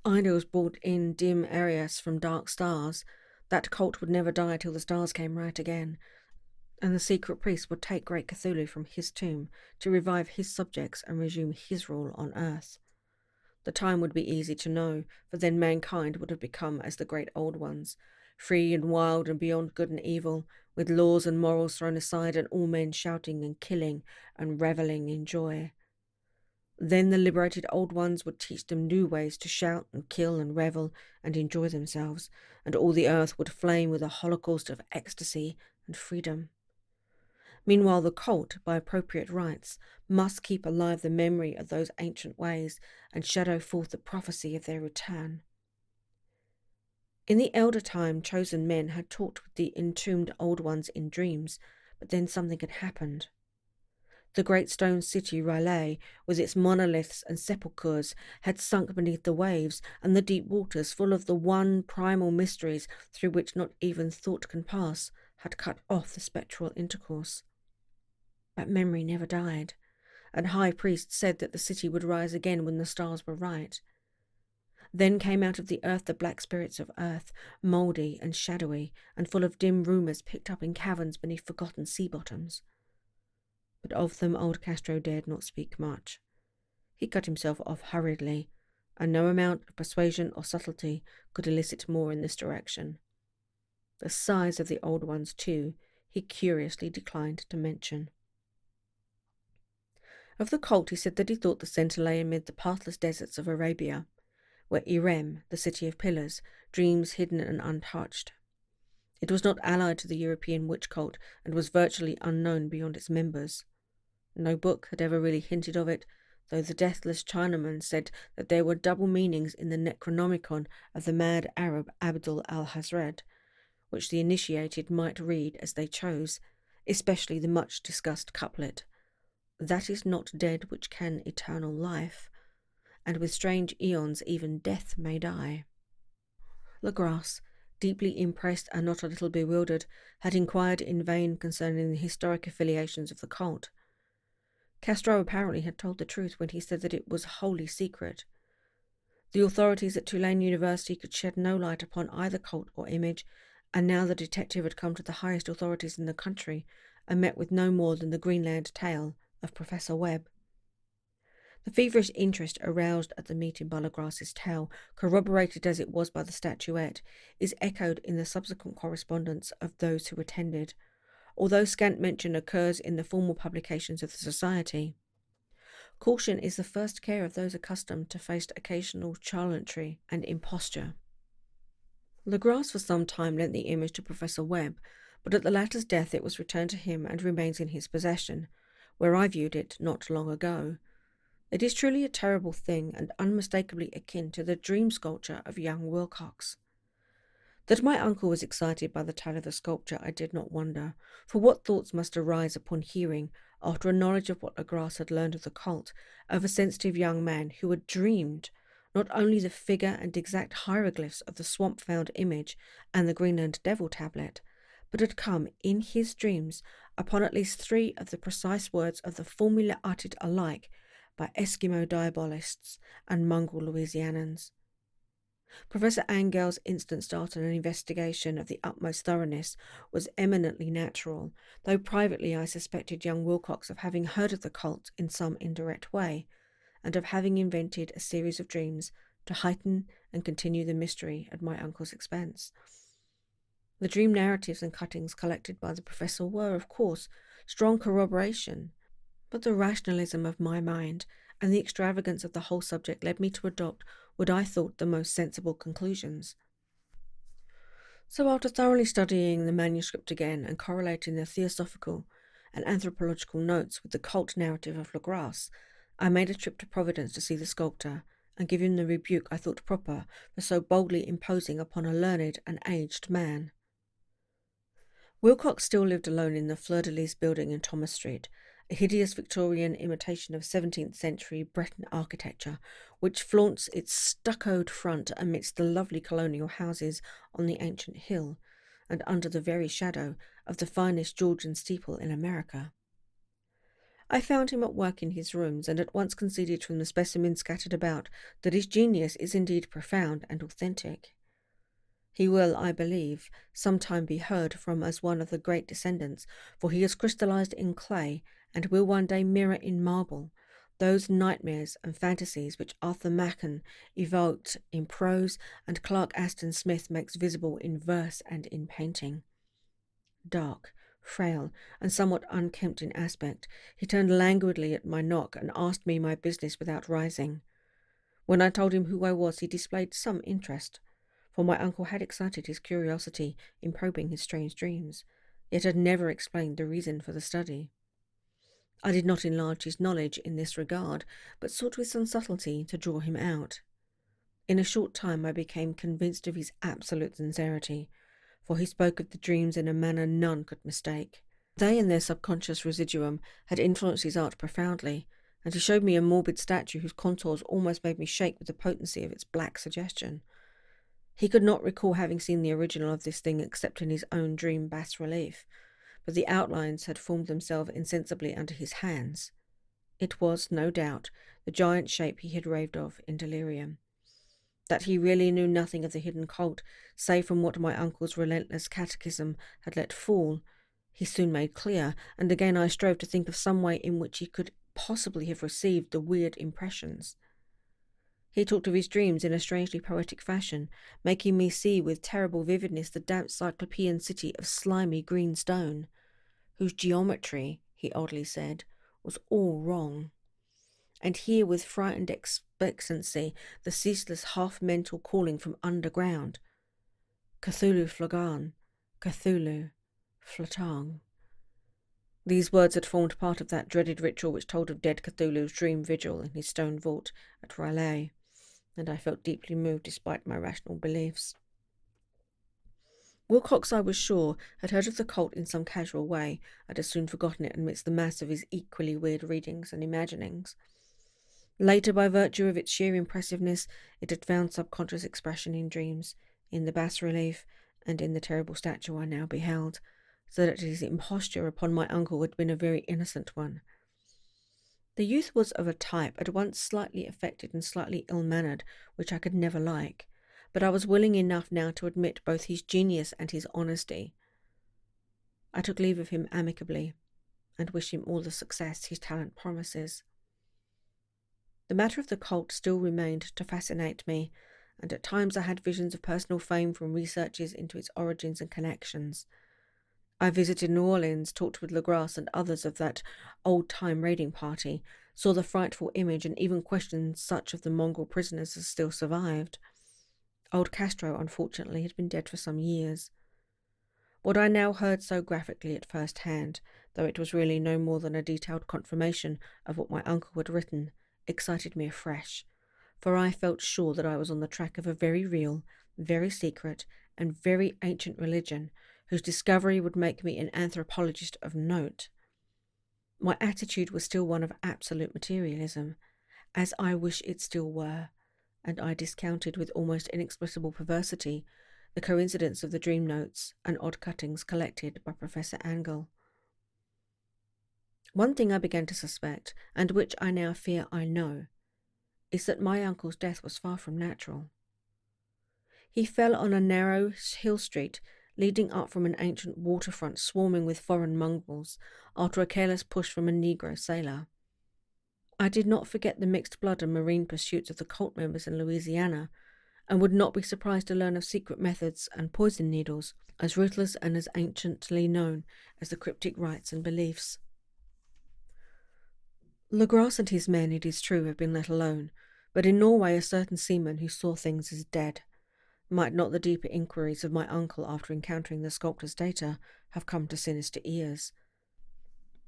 Idols brought in dim Arias from dark stars. That cult would never die till the stars came right again, and the secret priest would take great Cthulhu from his tomb to revive his subjects and resume his rule on earth. The time would be easy to know, for then mankind would have become as the great old ones, free and wild and beyond good and evil, with laws and morals thrown aside and all men shouting and killing and revelling in joy. Then the liberated old ones would teach them new ways to shout and kill and revel and enjoy themselves, and all the earth would flame with a holocaust of ecstasy and freedom. Meanwhile, the cult, by appropriate rites, must keep alive the memory of those ancient ways and shadow forth the prophecy of their return. In the elder time, chosen men had talked with the entombed old ones in dreams, but then something had happened. The great stone city R'lyeh, with its monoliths and sepulchres, had sunk beneath the waves and the deep waters, full of the one primal mysteries through which not even thought can pass, had cut off the spectral intercourse. But memory never died, and high priests said that the city would rise again when the stars were right. Then came out of the earth the black spirits of earth, mouldy and shadowy, and full of dim rumours picked up in caverns beneath forgotten sea bottoms. But of them old Castro dared not speak much. He cut himself off hurriedly, and no amount of persuasion or subtlety could elicit more in this direction. The size of the old ones, too, he curiously declined to mention. Of the cult he said that he thought the centre lay amid the pathless deserts of Arabia, where Irem, the city of pillars, dreams hidden and untouched. It was not allied to the European witch cult and was virtually unknown beyond its members. No book had ever really hinted of it, though the deathless Chinaman said that there were double meanings in the Necronomicon of the mad Arab Abdul al-Hazred, which the initiated might read as they chose, especially the much-discussed couplet, "That is not dead which can eternal life, and with strange aeons even death may die." Legras, deeply impressed and not a little bewildered, had inquired in vain concerning the historic affiliations of the cult. Castro apparently had told the truth when he said that it was wholly secret. The authorities at Tulane University could shed no light upon either cult or image, and now the detective had come to the highest authorities in the country and met with no more than the Greenland tale of Professor Webb. The feverish interest aroused at the meeting by Legras's tale, corroborated as it was by the statuette, is echoed in the subsequent correspondence of those who attended, although scant mention occurs in the formal publications of the Society. Caution is the first care of those accustomed to face occasional charlantry and imposture. Legras for some time lent the image to Professor Webb, but at the latter's death it was returned to him and remains in his possession, where I viewed it not long ago. It is truly a terrible thing and unmistakably akin to the dream sculpture of young Wilcox. That my uncle was excited by the tale of the sculpture I did not wonder, for what thoughts must arise upon hearing, after a knowledge of what Legras had learned of the cult, of a sensitive young man who had dreamed not only the figure and exact hieroglyphs of the swamp-found image and the Greenland devil tablet, but had come in his dreams upon at least 3 of the precise words of the formula uttered alike by Eskimo diabolists and Mongol Louisianans. Professor Angel's instant start on an investigation of the utmost thoroughness was eminently natural, though privately I suspected young Wilcox of having heard of the cult in some indirect way, and of having invented a series of dreams to heighten and continue the mystery at my uncle's expense. The dream narratives and cuttings collected by the professor were, of course, strong corroboration, but the rationalism of my mind and the extravagance of the whole subject led me to adopt what I thought the most sensible conclusions. So after thoroughly studying the manuscript again and correlating the theosophical and anthropological notes with the cult narrative of Legras, I made a trip to Providence to see the sculptor and give him the rebuke I thought proper for so boldly imposing upon a learned and aged man. Wilcox still lived alone in the Fleur-de-Lis building in Thomas Street, a hideous Victorian imitation of 17th century Breton architecture, which flaunts its stuccoed front amidst the lovely colonial houses on the ancient hill, and under the very shadow of the finest Georgian steeple in America. I found him at work in his rooms, and at once conceded from the specimens scattered about that his genius is indeed profound and authentic. He will, I believe, sometime be heard from as one of the great descendants, for he is crystallized in clay and will one day mirror in marble those nightmares and fantasies which Arthur Machen evoked in prose and Clark Aston Smith makes visible in verse and in painting. Dark, frail, and somewhat unkempt in aspect, he turned languidly at my knock and asked me my business without rising. When I told him who I was, he displayed some interest, for my uncle had excited his curiosity in probing his strange dreams, yet had never explained the reason for the study. I did not enlarge his knowledge in this regard, but sought with some subtlety to draw him out. In a short time I became convinced of his absolute sincerity, for he spoke of the dreams in a manner none could mistake. They and their subconscious residuum had influenced his art profoundly, and he showed me a morbid statue whose contours almost made me shake with the potency of its black suggestion. He could not recall having seen the original of this thing except in his own dream bas-relief, but the outlines had formed themselves insensibly under his hands. It was, no doubt, the giant shape he had raved of in delirium. That he really knew nothing of the hidden cult, save from what my uncle's relentless catechism had let fall, he soon made clear, and again I strove to think of some way in which he could possibly have received the weird impressions. He talked of his dreams in a strangely poetic fashion, making me see with terrible vividness the damp cyclopean city of slimy green stone, whose geometry, he oddly said, was all wrong, and hear with frightened expectancy the ceaseless half-mental calling from underground, Cthulhu Flagan, Cthulhu Flatang. These words had formed part of that dreaded ritual which told of dead Cthulhu's dream vigil in his stone vault at Raleigh, and I felt deeply moved despite my rational beliefs. Wilcox, I was sure, had heard of the cult in some casual way, and had soon forgotten it amidst the mass of his equally weird readings and imaginings. Later, by virtue of its sheer impressiveness, it had found subconscious expression in dreams, in the bas-relief, and in the terrible statue I now beheld, so that his imposture upon my uncle had been a very innocent one. The youth was of a type at once slightly affected and slightly ill-mannered, which I could never like, but I was willing enough now to admit both his genius and his honesty. I took leave of him amicably, and wished him all the success his talent promises. The matter of the cult still remained to fascinate me, and at times I had visions of personal fame from researches into its origins and connections. I visited New Orleans, talked with Legras and others of that old-time raiding party, saw the frightful image, and even questioned such of the mongrel prisoners as still survived. Old Castro, unfortunately, had been dead for some years. What I now heard so graphically at first hand, though it was really no more than a detailed confirmation of what my uncle had written, excited me afresh, for I felt sure that I was on the track of a very real, very secret, and very ancient religion, whose discovery would make me an anthropologist of note. My attitude was still one of absolute materialism, as I wish it still were, and I discounted with almost inexplicable perversity the coincidence of the dream notes and odd cuttings collected by Professor Angell. One thing I began to suspect, and which I now fear I know, is that my uncle's death was far from natural. He fell on a narrow hill street leading up from an ancient waterfront swarming with foreign mongrels after a careless push from a Negro sailor. I did not forget the mixed blood and marine pursuits of the cult members in Louisiana, and would not be surprised to learn of secret methods and poison needles as ruthless and as anciently known as the cryptic rites and beliefs. Legras and his men, it is true, have been let alone, but in Norway a certain seaman who saw things as dead. Might not the deeper inquiries of my uncle after encountering the sculptor's data have come to sinister ears?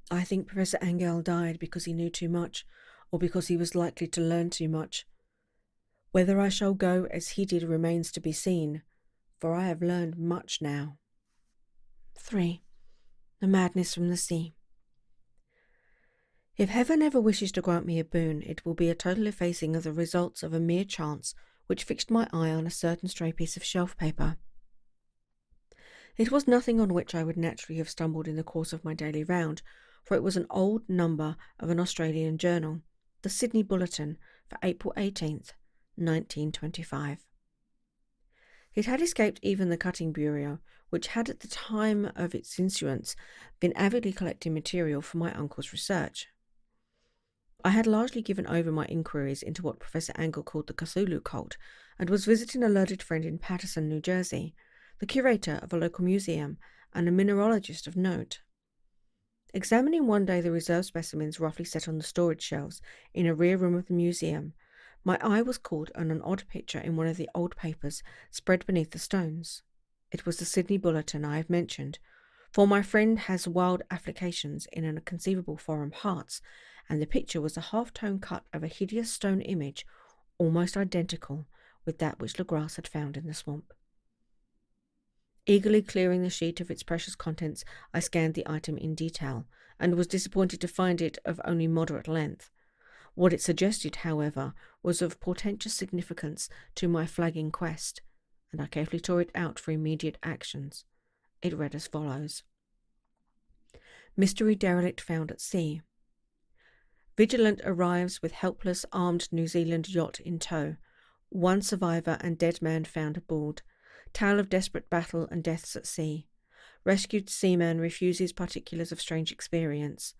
I think Professor Angell died because he knew too much, or because he was likely to learn too much. Whether I shall go as he did remains to be seen, for I have learned much now. 3. The Madness from the Sea. If heaven ever wishes to grant me a boon, it will be a total effacing of the results of a mere chance which fixed my eye on a certain stray piece of shelf paper. It was nothing on which I would naturally have stumbled in the course of my daily round, for it was an old number of an Australian journal, the Sydney Bulletin, for April 18th, 1925. It had escaped even the Cutting Bureau, which had at the time of its issuance been avidly collecting material for my uncle's research. I had largely given over my inquiries into what Professor Angell called the Cthulhu cult, and was visiting a learned friend in Paterson, New Jersey, the curator of a local museum and a mineralogist of note. Examining one day the reserve specimens roughly set on the storage shelves in a rear room of the museum, my eye was caught on an odd picture in one of the old papers spread beneath the stones. It was the Sydney Bulletin I have mentioned, for my friend has wild afflictions in inconceivable foreign parts, and the picture was a half-tone cut of a hideous stone image almost identical with that which Legras had found in the swamp. Eagerly clearing the sheet of its precious contents, I scanned the item in detail, and was disappointed to find it of only moderate length. What it suggested, however, was of portentous significance to my flagging quest, and I carefully tore it out for immediate actions. It read as follows: Mystery derelict found at sea. Vigilant arrives with helpless armed New Zealand yacht in tow. One survivor and dead man found aboard. Tale of desperate battle and deaths at sea. Rescued seaman refuses particulars of strange experience.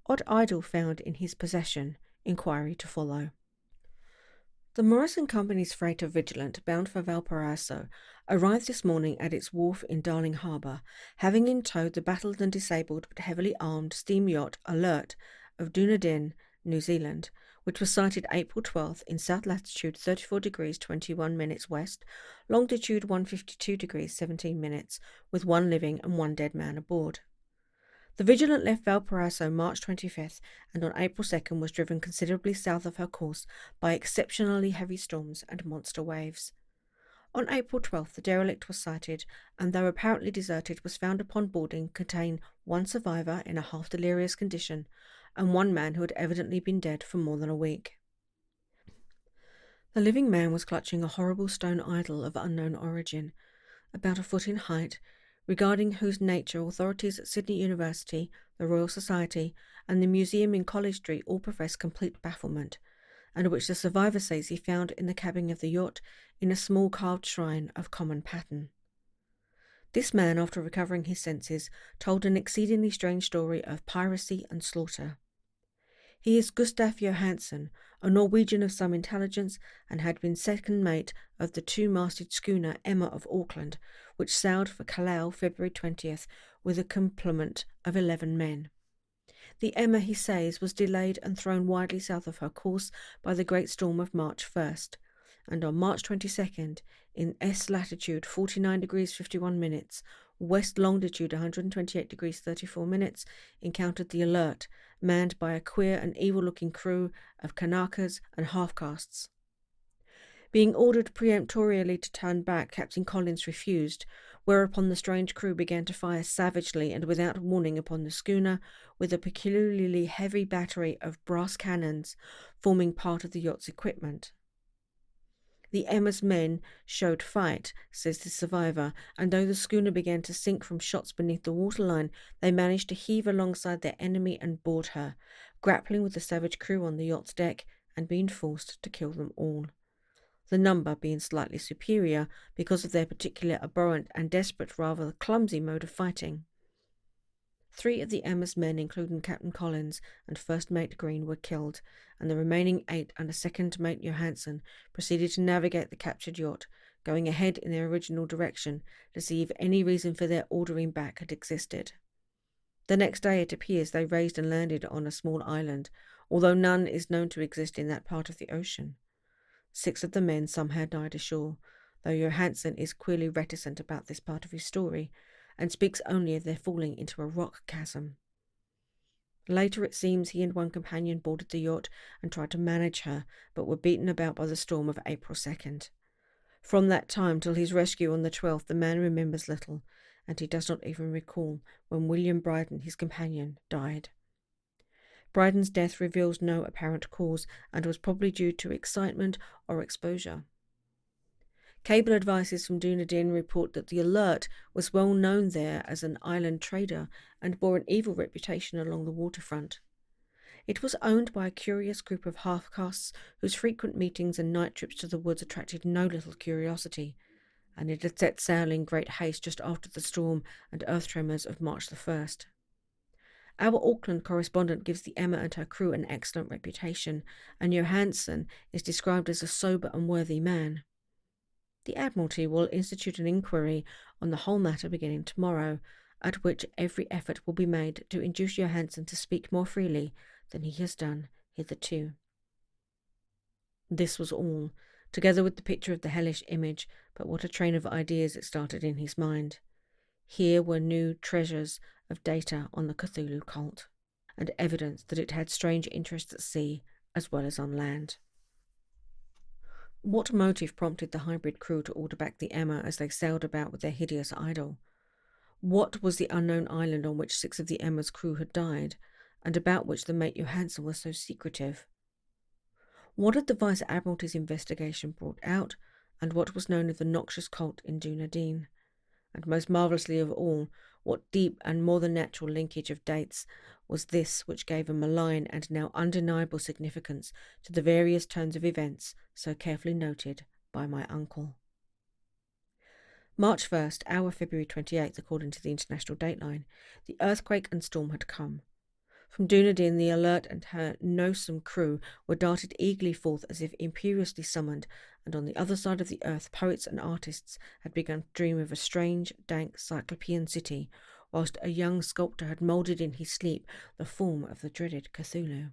Odd idol found in his possession. Inquiry to follow. The Morrison Company's freighter Vigilant, bound for Valparaiso, arrived this morning at its wharf in Darling Harbour, having in tow the battered and disabled but heavily armed steam yacht Alert of Dunedin, New Zealand, which was sighted April 12th in south latitude 34 degrees 21 minutes west, longitude 152 degrees 17 minutes, with one living and one dead man aboard. The Vigilant left Valparaiso March 25th and on April 2nd was driven considerably south of her course by exceptionally heavy storms and monster waves. On April 12th, the derelict was sighted, and though apparently deserted, was found upon boarding contain one survivor in a half-delirious condition and one man who had evidently been dead for more than a week. The living man was clutching a horrible stone idol of unknown origin, about a foot in height, regarding whose nature authorities at Sydney University, the Royal Society, and the museum in College Street all profess complete bafflement, and which the survivor says he found in the cabin of the yacht in a small carved shrine of common pattern. This man, after recovering his senses, told an exceedingly strange story of piracy and slaughter. He is Gustaf Johansen, a Norwegian of some intelligence, and had been second mate of the two-masted schooner Emma of Auckland, which sailed for Callao February 20th with a complement of 11 men. The Emma, he says, was delayed and thrown widely south of her course by the great storm of March 1st, and on March 22nd, in S latitude 49 degrees 51 minutes, west longitude 128 degrees 34 minutes, encountered the Alert, manned by a queer and evil-looking crew of Kanakas and half-castes. Being ordered peremptorily to turn back, Captain Collins refused, whereupon the strange crew began to fire savagely and without warning upon the schooner with a peculiarly heavy battery of brass cannons forming part of the yacht's equipment. The Emma's men showed fight, says the survivor, and though the schooner began to sink from shots beneath the waterline, they managed to heave alongside their enemy and board her, grappling with the savage crew on the yacht's deck and being forced to kill them all. The number being slightly superior because of their particular abhorrent and desperate, rather clumsy mode of fighting. 3 of the Emma's men, including Captain Collins and First Mate Green, were killed, and the remaining 8 under Second Mate Johansen proceeded to navigate the captured yacht, going ahead in their original direction to see if any reason for their ordering back had existed. The next day, it appears, they raised and landed on a small island, although none is known to exist in that part of the ocean. 6 of the men somehow died ashore, though Johansen is queerly reticent about this part of his story, and speaks only of their falling into a rock chasm. Later, it seems, he and one companion boarded the yacht and tried to manage her, but were beaten about by the storm of April 2nd. From that time till his rescue on the 12th, the man remembers little, and he does not even recall when William Bryden, his companion, died. Bryden's death reveals no apparent cause, and was probably due to excitement or exposure. Cable advices from Dunedin report that the Alert was well known there as an island trader and bore an evil reputation along the waterfront. It was owned by a curious group of half-castes whose frequent meetings and night trips to the woods attracted no little curiosity, and it had set sail in great haste just after the storm and earth tremors of March the 1st. Our Auckland correspondent gives the Emma and her crew an excellent reputation, and Johansen is described as a sober and worthy man. The Admiralty will institute an inquiry on the whole matter beginning tomorrow, at which every effort will be made to induce Johansen to speak more freely than he has done hitherto. This was all, together with the picture of the hellish image, but what a train of ideas it started in his mind. Here were new treasures of data on the Cthulhu cult, and evidence that it had strange interests at sea as well as on land. What motive prompted the hybrid crew to order back the Emma as they sailed about with their hideous idol? What was the unknown island on which 6 of the Emma's crew had died, and about which the mate Johansen was so secretive? What had the Vice Admiralty's investigation brought out, and what was known of the noxious cult in Dunedin? And most marvellously of all, what deep and more than natural linkage of dates was this which gave a malign and now undeniable significance to the various turns of events so carefully noted by my uncle. March 1st, hour February 28th, according to the international dateline, the earthquake and storm had come. From Dunedin, the Alert and her noisome crew were darted eagerly forth as if imperiously summoned, and on the other side of the earth poets and artists had begun to dream of a strange, dank, cyclopean city, whilst a young sculptor had moulded in his sleep the form of the dreaded Cthulhu.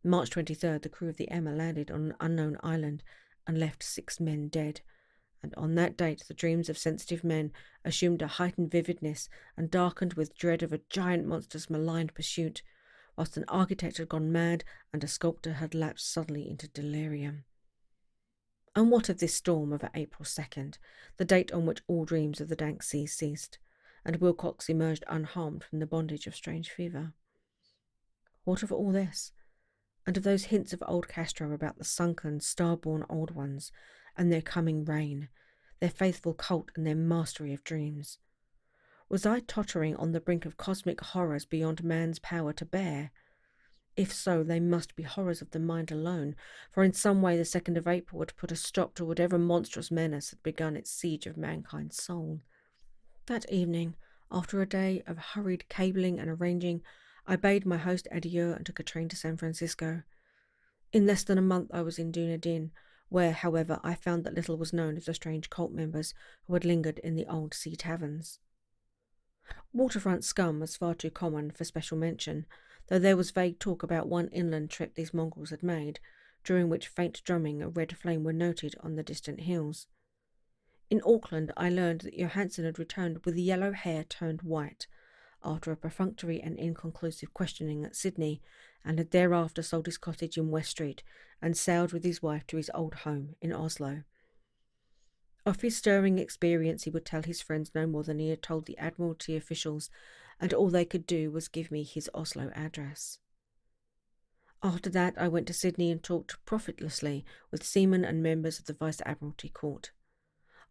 March 23rd, the crew of the Emma landed on an unknown island and left 6 men dead, and on that date the dreams of sensitive men assumed a heightened vividness and darkened with dread of a giant monster's malign pursuit, whilst an architect had gone mad and a sculptor had lapsed suddenly into delirium. And what of this storm of April 2nd, the date on which all dreams of the dank sea ceased, and Wilcox emerged unharmed from the bondage of strange fever? What of all this, and of those hints of old Castro about the sunken, star-born old ones, and their coming reign, their faithful cult and their mastery of dreams? Was I tottering on the brink of cosmic horrors beyond man's power to bear? If so, they must be horrors of the mind alone, for in some way the 2nd of April would put a stop to whatever monstrous menace had begun its siege of mankind's soul. That evening, after a day of hurried cabling and arranging, I bade my host adieu and took a train to San Francisco. In less than a month I was in Dunedin, where, however, I found that little was known of the strange cult members who had lingered in the old sea taverns. Waterfront scum was far too common for special mention, though there was vague talk about one inland trip these mongrels had made, during which faint drumming and red flame were noted on the distant hills. In Auckland I learned that Johansen had returned with yellow hair turned white, after a perfunctory and inconclusive questioning at Sydney, and had thereafter sold his cottage in West Street and sailed with his wife to his old home in Oslo. Of his stirring experience he would tell his friends no more than he had told the Admiralty officials, and all they could do was give me his Oslo address. After that I went to Sydney and talked profitlessly with seamen and members of the Vice Admiralty Court.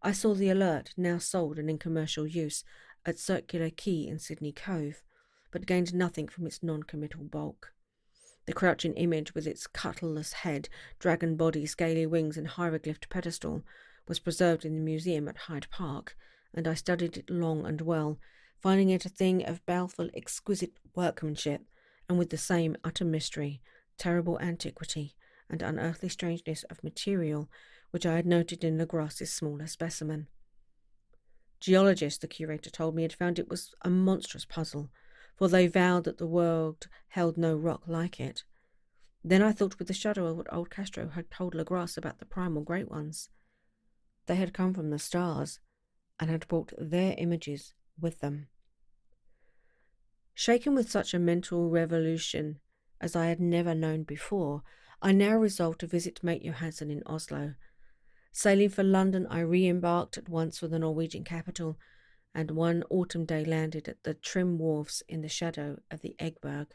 I saw the Alert, now sold and in commercial use, at Circular Quay in Sydney Cove, but gained nothing from its non-committal bulk. The crouching image, with its cuttleless head, dragon body, scaly wings and hieroglyphed pedestal, was preserved in the museum at Hyde Park, and I studied it long and well, finding it a thing of baleful, exquisite workmanship, and with the same utter mystery, terrible antiquity, and unearthly strangeness of material which I had noted in Legras's smaller specimen. Geologists, the curator told me, had found it was a monstrous puzzle, for they vowed that the world held no rock like it. Then I thought with a shudder of what old Castro had told Legras about the primal great ones. They had come from the stars, and had brought their images with them. Shaken with such a mental revolution as I had never known before, I now resolved to visit mate Johansen in Oslo. Sailing for London, I re-embarked at once for the Norwegian capital, and one autumn day landed at the trim wharves in the shadow of the Eggberg.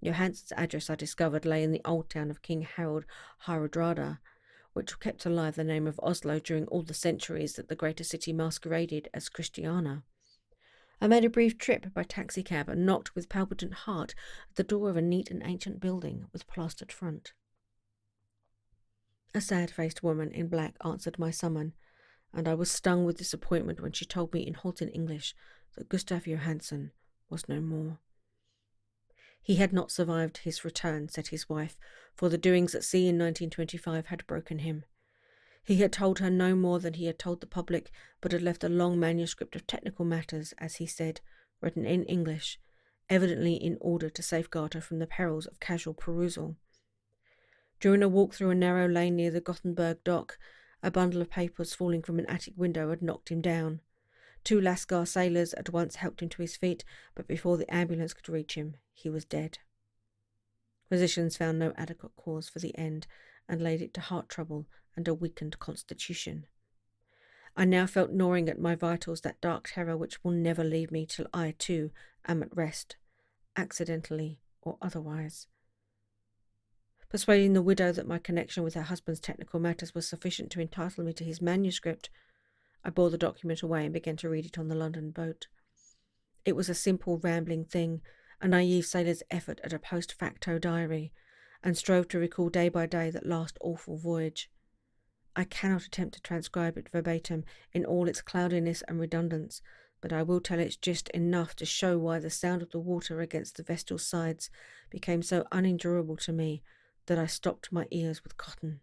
Johansen's address, I discovered, lay in the old town of King Harold Hardrada, which kept alive the name of Oslo during all the centuries that the greater city masqueraded as Christiana. I made a brief trip by taxicab and knocked with palpitant heart at the door of a neat and ancient building with plastered front. A sad-faced woman in black answered my summon, and I was stung with disappointment when she told me in halting English that Gustav Johansen was no more. He had not survived his return, said his wife, for the doings at sea in 1925 had broken him. He had told her no more than he had told the public, but had left a long manuscript of technical matters, as he said, written in English, evidently in order to safeguard her from the perils of casual perusal. During a walk through a narrow lane near the Gothenburg dock, a bundle of papers falling from an attic window had knocked him down. 2 Lascar sailors at once helped him to his feet, but before the ambulance could reach him, he was dead. Physicians found no adequate cause for the end, and laid it to heart trouble and a weakened constitution. I now felt gnawing at my vitals that dark terror which will never leave me till I, too, am at rest, accidentally or otherwise. Persuading the widow that my connection with her husband's technical matters was sufficient to entitle me to his manuscript, I bore the document away and began to read it on the London boat. It was a simple, rambling thing, a naive sailor's effort at a post facto diary, and strove to recall day by day that last awful voyage. I cannot attempt to transcribe it verbatim in all its cloudiness and redundance, but I will tell its gist enough to show why the sound of the water against the vessel's sides became so unendurable to me that I stopped my ears with cotton.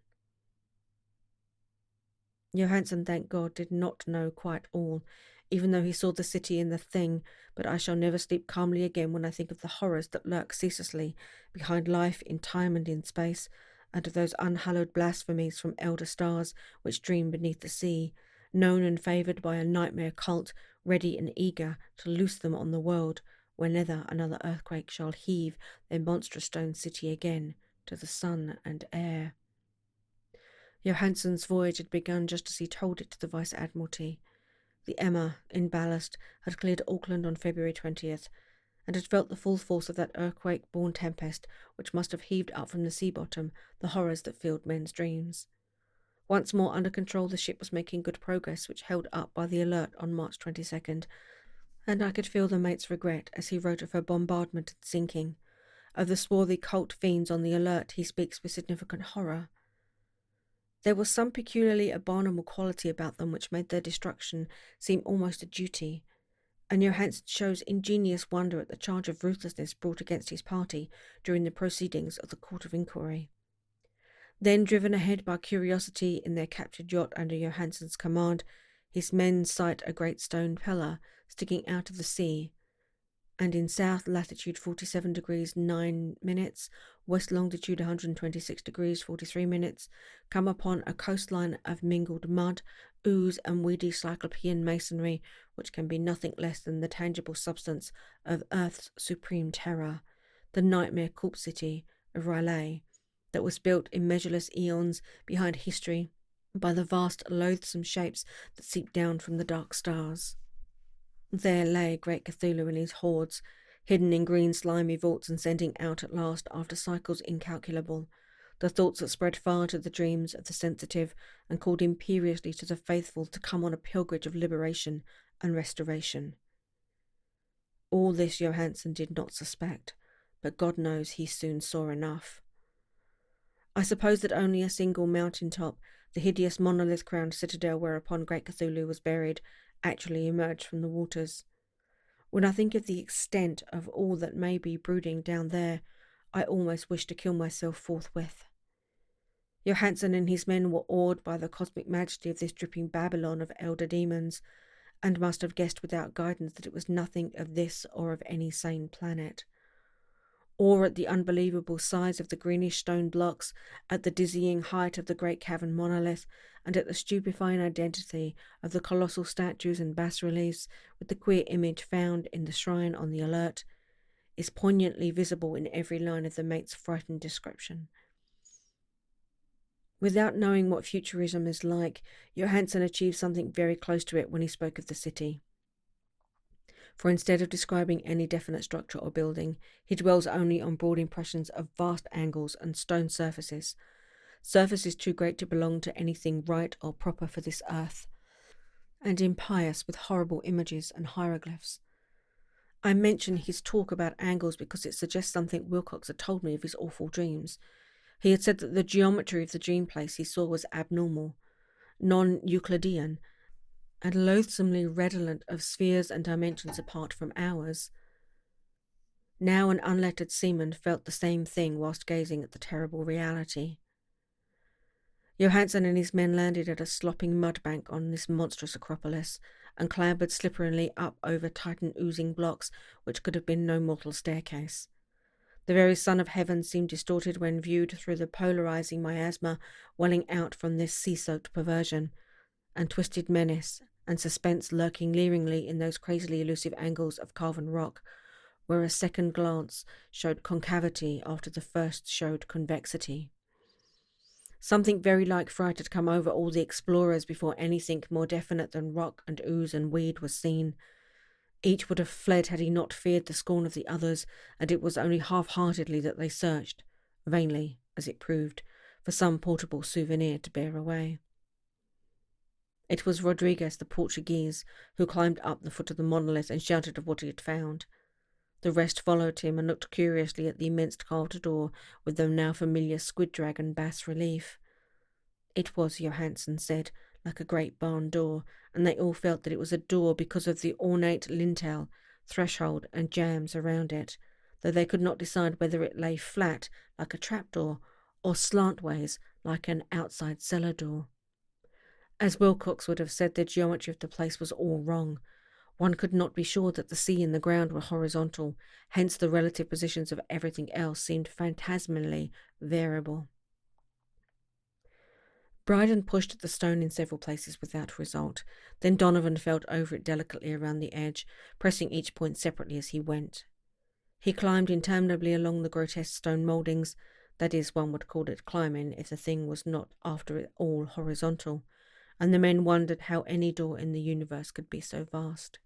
Johansen, thank God, did not know quite all, even though he saw the city in the thing, but I shall never sleep calmly again when I think of the horrors that lurk ceaselessly behind life in time and in space, and of those unhallowed blasphemies from elder stars which dream beneath the sea, known and favoured by a nightmare cult ready and eager to loose them on the world whenever another earthquake shall heave their monstrous stone city again to the sun and air. Johansen's voyage had begun just as he told it to the Vice-Admiralty. The Emma, in ballast, had cleared Auckland on February 20th, and had felt the full force of that earthquake-born tempest which must have heaved up from the sea bottom the horrors that filled men's dreams. Once more under control, the ship was making good progress, which held up by the Alert on March 22nd, and I could feel the mate's regret as he wrote of her bombardment and sinking. Of the swarthy cult fiends on the Alert he speaks with significant horror. There was some peculiarly abominable quality about them which made their destruction seem almost a duty, and Johansen shows ingenious wonder at the charge of ruthlessness brought against his party during the proceedings of the Court of Inquiry. Then, driven ahead by curiosity in their captured yacht under Johansen's command, his men sight a great stone pillar sticking out of the sea, and in south latitude 47 degrees 9 minutes, west longitude 126 degrees 43 minutes, come upon a coastline of mingled mud, ooze and weedy cyclopean masonry, which can be nothing less than the tangible substance of Earth's supreme terror, the nightmare corpse city of Raleigh, that was built in measureless eons behind history by the vast loathsome shapes that seep down from the dark stars. There lay great Cthulhu and his hordes, hidden in green slimy vaults and sending out at last after cycles incalculable, the thoughts that spread far to the dreams of the sensitive and called imperiously to the faithful to come on a pilgrimage of liberation and restoration. All this Johansen did not suspect, but God knows he soon saw enough. I suppose that only a single mountain top, the hideous monolith-crowned citadel whereupon great Cthulhu was buried, actually emerged from the waters. When I think of the extent of all that may be brooding down there, I almost wish to kill myself forthwith. Johansen and his men were awed by the cosmic majesty of this dripping Babylon of elder demons, and must have guessed without guidance that it was nothing of this or of any sane planet. Or at the unbelievable size of the greenish stone blocks, at the dizzying height of the great cavern monolith, and at the stupefying identity of the colossal statues and bas-reliefs with the queer image found in the shrine on the Alert, is poignantly visible in every line of the mate's frightened description. Without knowing what futurism is like, Johansen achieved something very close to it when he spoke of the city. For instead of describing any definite structure or building, he dwells only on broad impressions of vast angles and stone surfaces too great to belong to anything right or proper for this earth, and impious with horrible images and hieroglyphs. I mention his talk about angles because it suggests something Wilcox had told me of his awful dreams. He had said that the geometry of the dream place he saw was abnormal, non-Euclidean, and loathsomely redolent of spheres and dimensions apart from ours. Now an unlettered seaman felt the same thing whilst gazing at the terrible reality. Johansen and his men landed at a slopping mud bank on this monstrous acropolis, and clambered slipperingly up over titan oozing blocks which could have been no mortal staircase. The very sun of heaven seemed distorted when viewed through the polarizing miasma welling out from this sea-soaked perversion, and twisted menace and suspense lurking leeringly in those crazily elusive angles of carven rock, where a second glance showed concavity after the first showed convexity. Something very like fright had come over all the explorers before anything more definite than rock and ooze and weed was seen. Each would have fled had he not feared the scorn of the others, and it was only half-heartedly that they searched, vainly, as it proved, for some portable souvenir to bear away. It was Rodriguez, the Portuguese, who climbed up the foot of the monolith and shouted of what he had found. The rest followed him and looked curiously at the immense carved door with the now familiar squid dragon bas-relief. It was, Johansen said, like a great barn door, and they all felt that it was a door because of the ornate lintel, threshold, and jambs around it, though they could not decide whether it lay flat, like a trapdoor, or slantways, like an outside cellar door. As Wilcox would have said, the geometry of the place was all wrong. One could not be sure that the sea and the ground were horizontal, hence the relative positions of everything else seemed phantasmally variable. Bryden pushed at the stone in several places without result. Then Donovan felt over it delicately around the edge, pressing each point separately as he went. He climbed interminably along the grotesque stone mouldings, that is, one would call it climbing if the thing was not after it all horizontal, and the men wondered how any door in the universe could be so vast.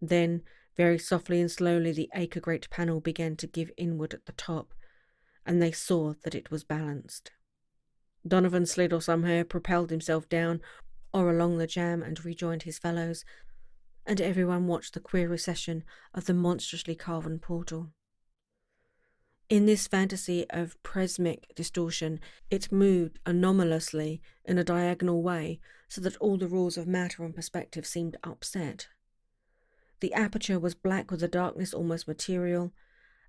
Then, very softly and slowly, the acre-great panel began to give inward at the top, and they saw that it was balanced. Donovan slid or somehow propelled himself down or along the jamb and rejoined his fellows, and everyone watched the queer recession of the monstrously carven portal. In this fantasy of prismic distortion, it moved anomalously in a diagonal way, so that all the rules of matter and perspective seemed upset. The aperture was black with a darkness almost material.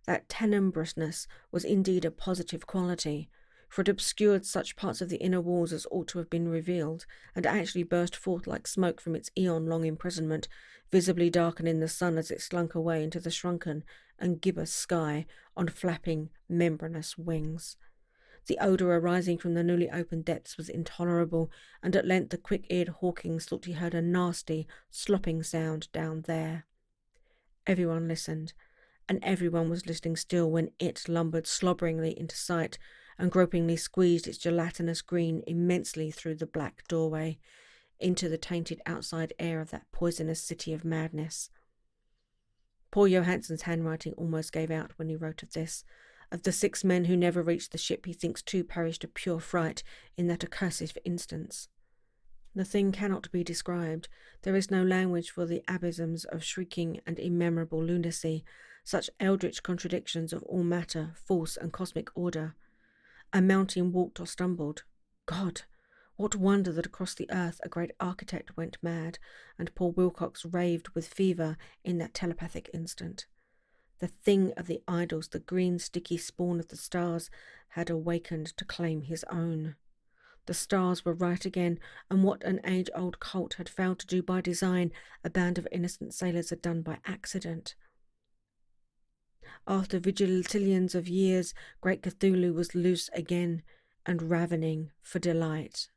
That tenebriousness was indeed a positive quality, for it obscured such parts of the inner walls as ought to have been revealed, and actually burst forth like smoke from its eon-long imprisonment, visibly darkening the sun as it slunk away into the shrunken and gibbous sky on flapping, membranous wings. The odour arising from the newly opened depths was intolerable, and at length the quick-eared Hawkins thought he heard a nasty, slopping sound down there. Everyone listened, and everyone was listening still when it lumbered slobberingly into sight and gropingly squeezed its gelatinous green immensely through the black doorway into the tainted outside air of that poisonous city of madness. Poor Johansen's handwriting almost gave out when he wrote of this. Of the 6 men who never reached the ship, he thinks 2 perished of pure fright in that accursed instance. The thing cannot be described. There is no language for the abysms of shrieking and immemorable lunacy, such eldritch contradictions of all matter, force, and cosmic order. A mountain walked or stumbled. God! What wonder that across the earth a great architect went mad, and poor Wilcox raved with fever in that telepathic instant. The thing of the idols, the green sticky spawn of the stars, had awakened to claim his own. The stars were right again, and what an age-old cult had failed to do by design, a band of innocent sailors had done by accident. After vigilillions of years, great Cthulhu was loose again and ravening for delight.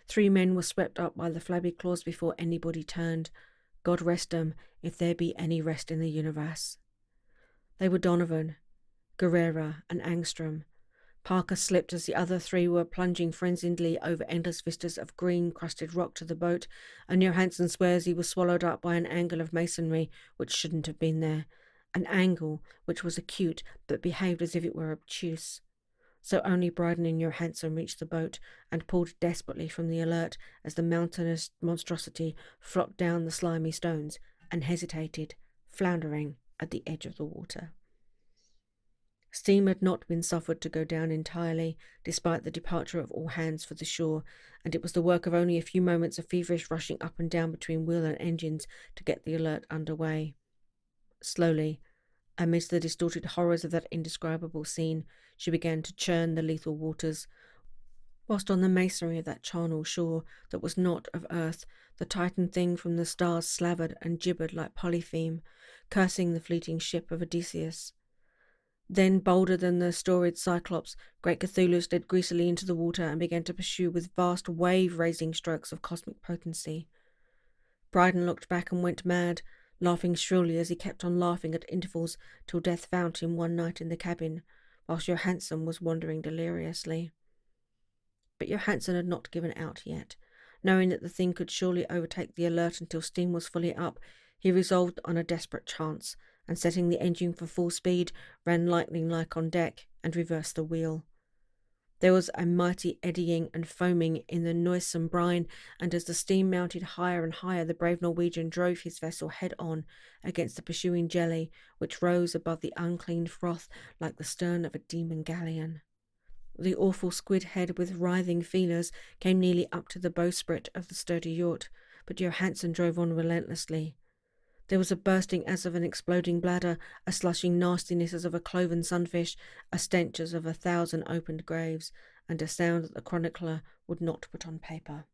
3 men were swept up by the flabby claws before anybody turned. God rest them, if there be any rest in the universe. They were Donovan, Guerrera, and Angstrom. Parker slipped as the other 3 were plunging frenziedly over endless vistas of green-crusted rock to the boat, and Johansen swears he was swallowed up by an angle of masonry which shouldn't have been there, an angle which was acute but behaved as if it were obtuse. So only Bryden and Johansen reached the boat and pulled desperately from the Alert as the mountainous monstrosity flopped down the slimy stones and hesitated, floundering at the edge of the water. Steam had not been suffered to go down entirely, despite the departure of all hands for the shore, and it was the work of only a few moments of feverish rushing up and down between wheel and engines to get the Alert under way. Slowly, amidst the distorted horrors of that indescribable scene, she began to churn the lethal waters, whilst on the masonry of that charnel shore that was not of earth, the Titan thing from the stars slavered and gibbered like Polypheme, cursing the fleeting ship of Odysseus. Then, bolder than the storied Cyclops, great Cthulhu slid greasily into the water and began to pursue with vast wave-raising strokes of cosmic potency. Bryden looked back and went mad, laughing shrilly as he kept on laughing at intervals till death found him one night in the cabin, whilst Johansen was wandering deliriously. But Johansen had not given out yet. Knowing that the thing could surely overtake the Alert until steam was fully up, he resolved on a desperate chance, and setting the engine for full speed, ran lightning-like on deck and reversed the wheel. There was a mighty eddying and foaming in the noisome brine, and as the steam mounted higher and higher, the brave Norwegian drove his vessel head-on against the pursuing jelly, which rose above the unclean froth like the stern of a demon galleon. The awful squid head with writhing feelers came nearly up to the bowsprit of the sturdy yacht, but Johansen drove on relentlessly. There was a bursting as of an exploding bladder, a slushing nastiness as of a cloven sunfish, a stench as of 1,000 opened graves, and a sound that the chronicler would not put on paper.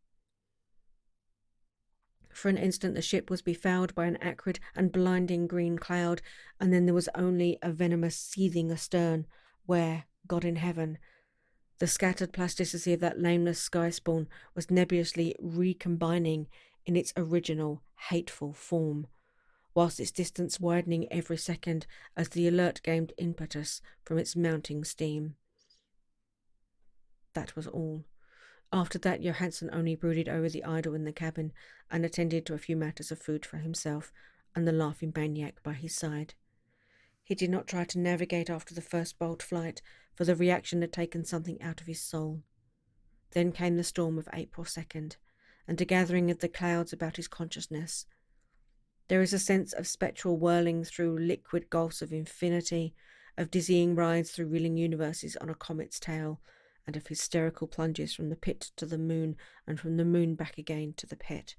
For an instant the ship was befouled by an acrid and blinding green cloud, and then there was only a venomous seething astern, where, God in heaven, the scattered plasticity of that nameless sky spawn was nebulously recombining in its original hateful form, whilst its distance widening every second as the Alert gained impetus from its mounting steam. That was all. After that, Johansen only brooded over the idol in the cabin and attended to a few matters of food for himself and the laughing maniac by his side. He did not try to navigate after the first bold flight, for the reaction had taken something out of his soul. Then came the storm of April 2nd, and a gathering of the clouds about his consciousness. There is a sense of spectral whirling through liquid gulfs of infinity, of dizzying rides through reeling universes on a comet's tail, and of hysterical plunges from the pit to the moon and from the moon back again to the pit,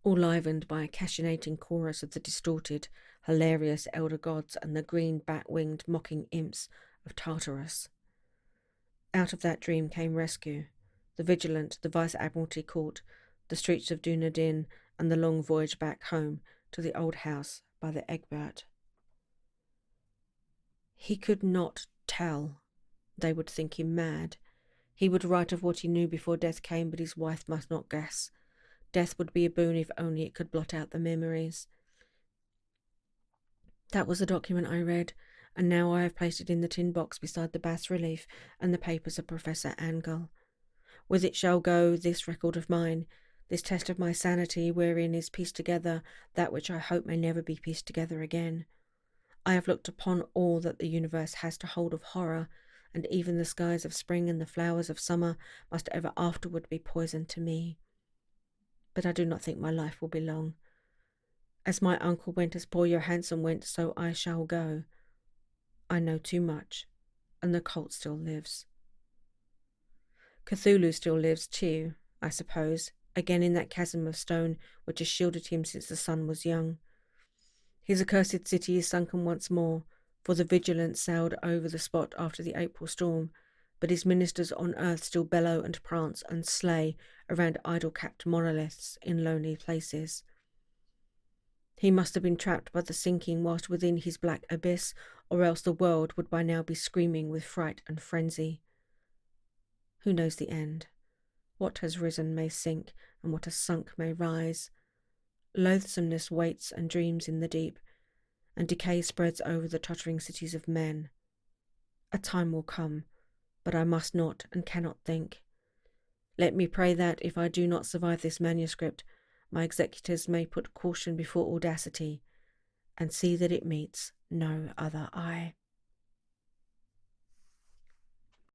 all livened by a cachinating chorus of the distorted, hilarious elder gods and the green bat-winged mocking imps of Tartarus. Out of that dream came rescue, the Vigilant, the Vice-Admiralty Court, the streets of Dunedin, and the long voyage back home to the old house by the Egbert. He could not tell. They would think him mad. He would write of what he knew before death came, but his wife must not guess. Death would be a boon if only it could blot out the memories. That was the document I read, and now I have placed it in the tin box beside the bas-relief and the papers of Professor Angell. With it shall go this record of mine, this test of my sanity, wherein is pieced together that which I hope may never be pieced together again. I have looked upon all that the universe has to hold of horror, and even the skies of spring and the flowers of summer must ever afterward be poison to me. But I do not think my life will be long. As my uncle went, as poor Johansen went, so I shall go. I know too much, and the cult still lives. Cthulhu still lives too, I suppose, again in that chasm of stone which has shielded him since the sun was young. His accursed city is sunken once more, for the Vigilant sailed over the spot after the April storm, but his ministers on earth still bellow and prance and slay around idol-capped monoliths in lonely places. He must have been trapped by the sinking whilst within his black abyss, or else the world would by now be screaming with fright and frenzy. Who knows the end? What has risen may sink, and what has sunk may rise. Loathsomeness waits and dreams in the deep, and decay spreads over the tottering cities of men. A time will come, but I must not and cannot think. Let me pray that, if I do not survive this manuscript, my executors may put caution before audacity, and see that it meets no other eye.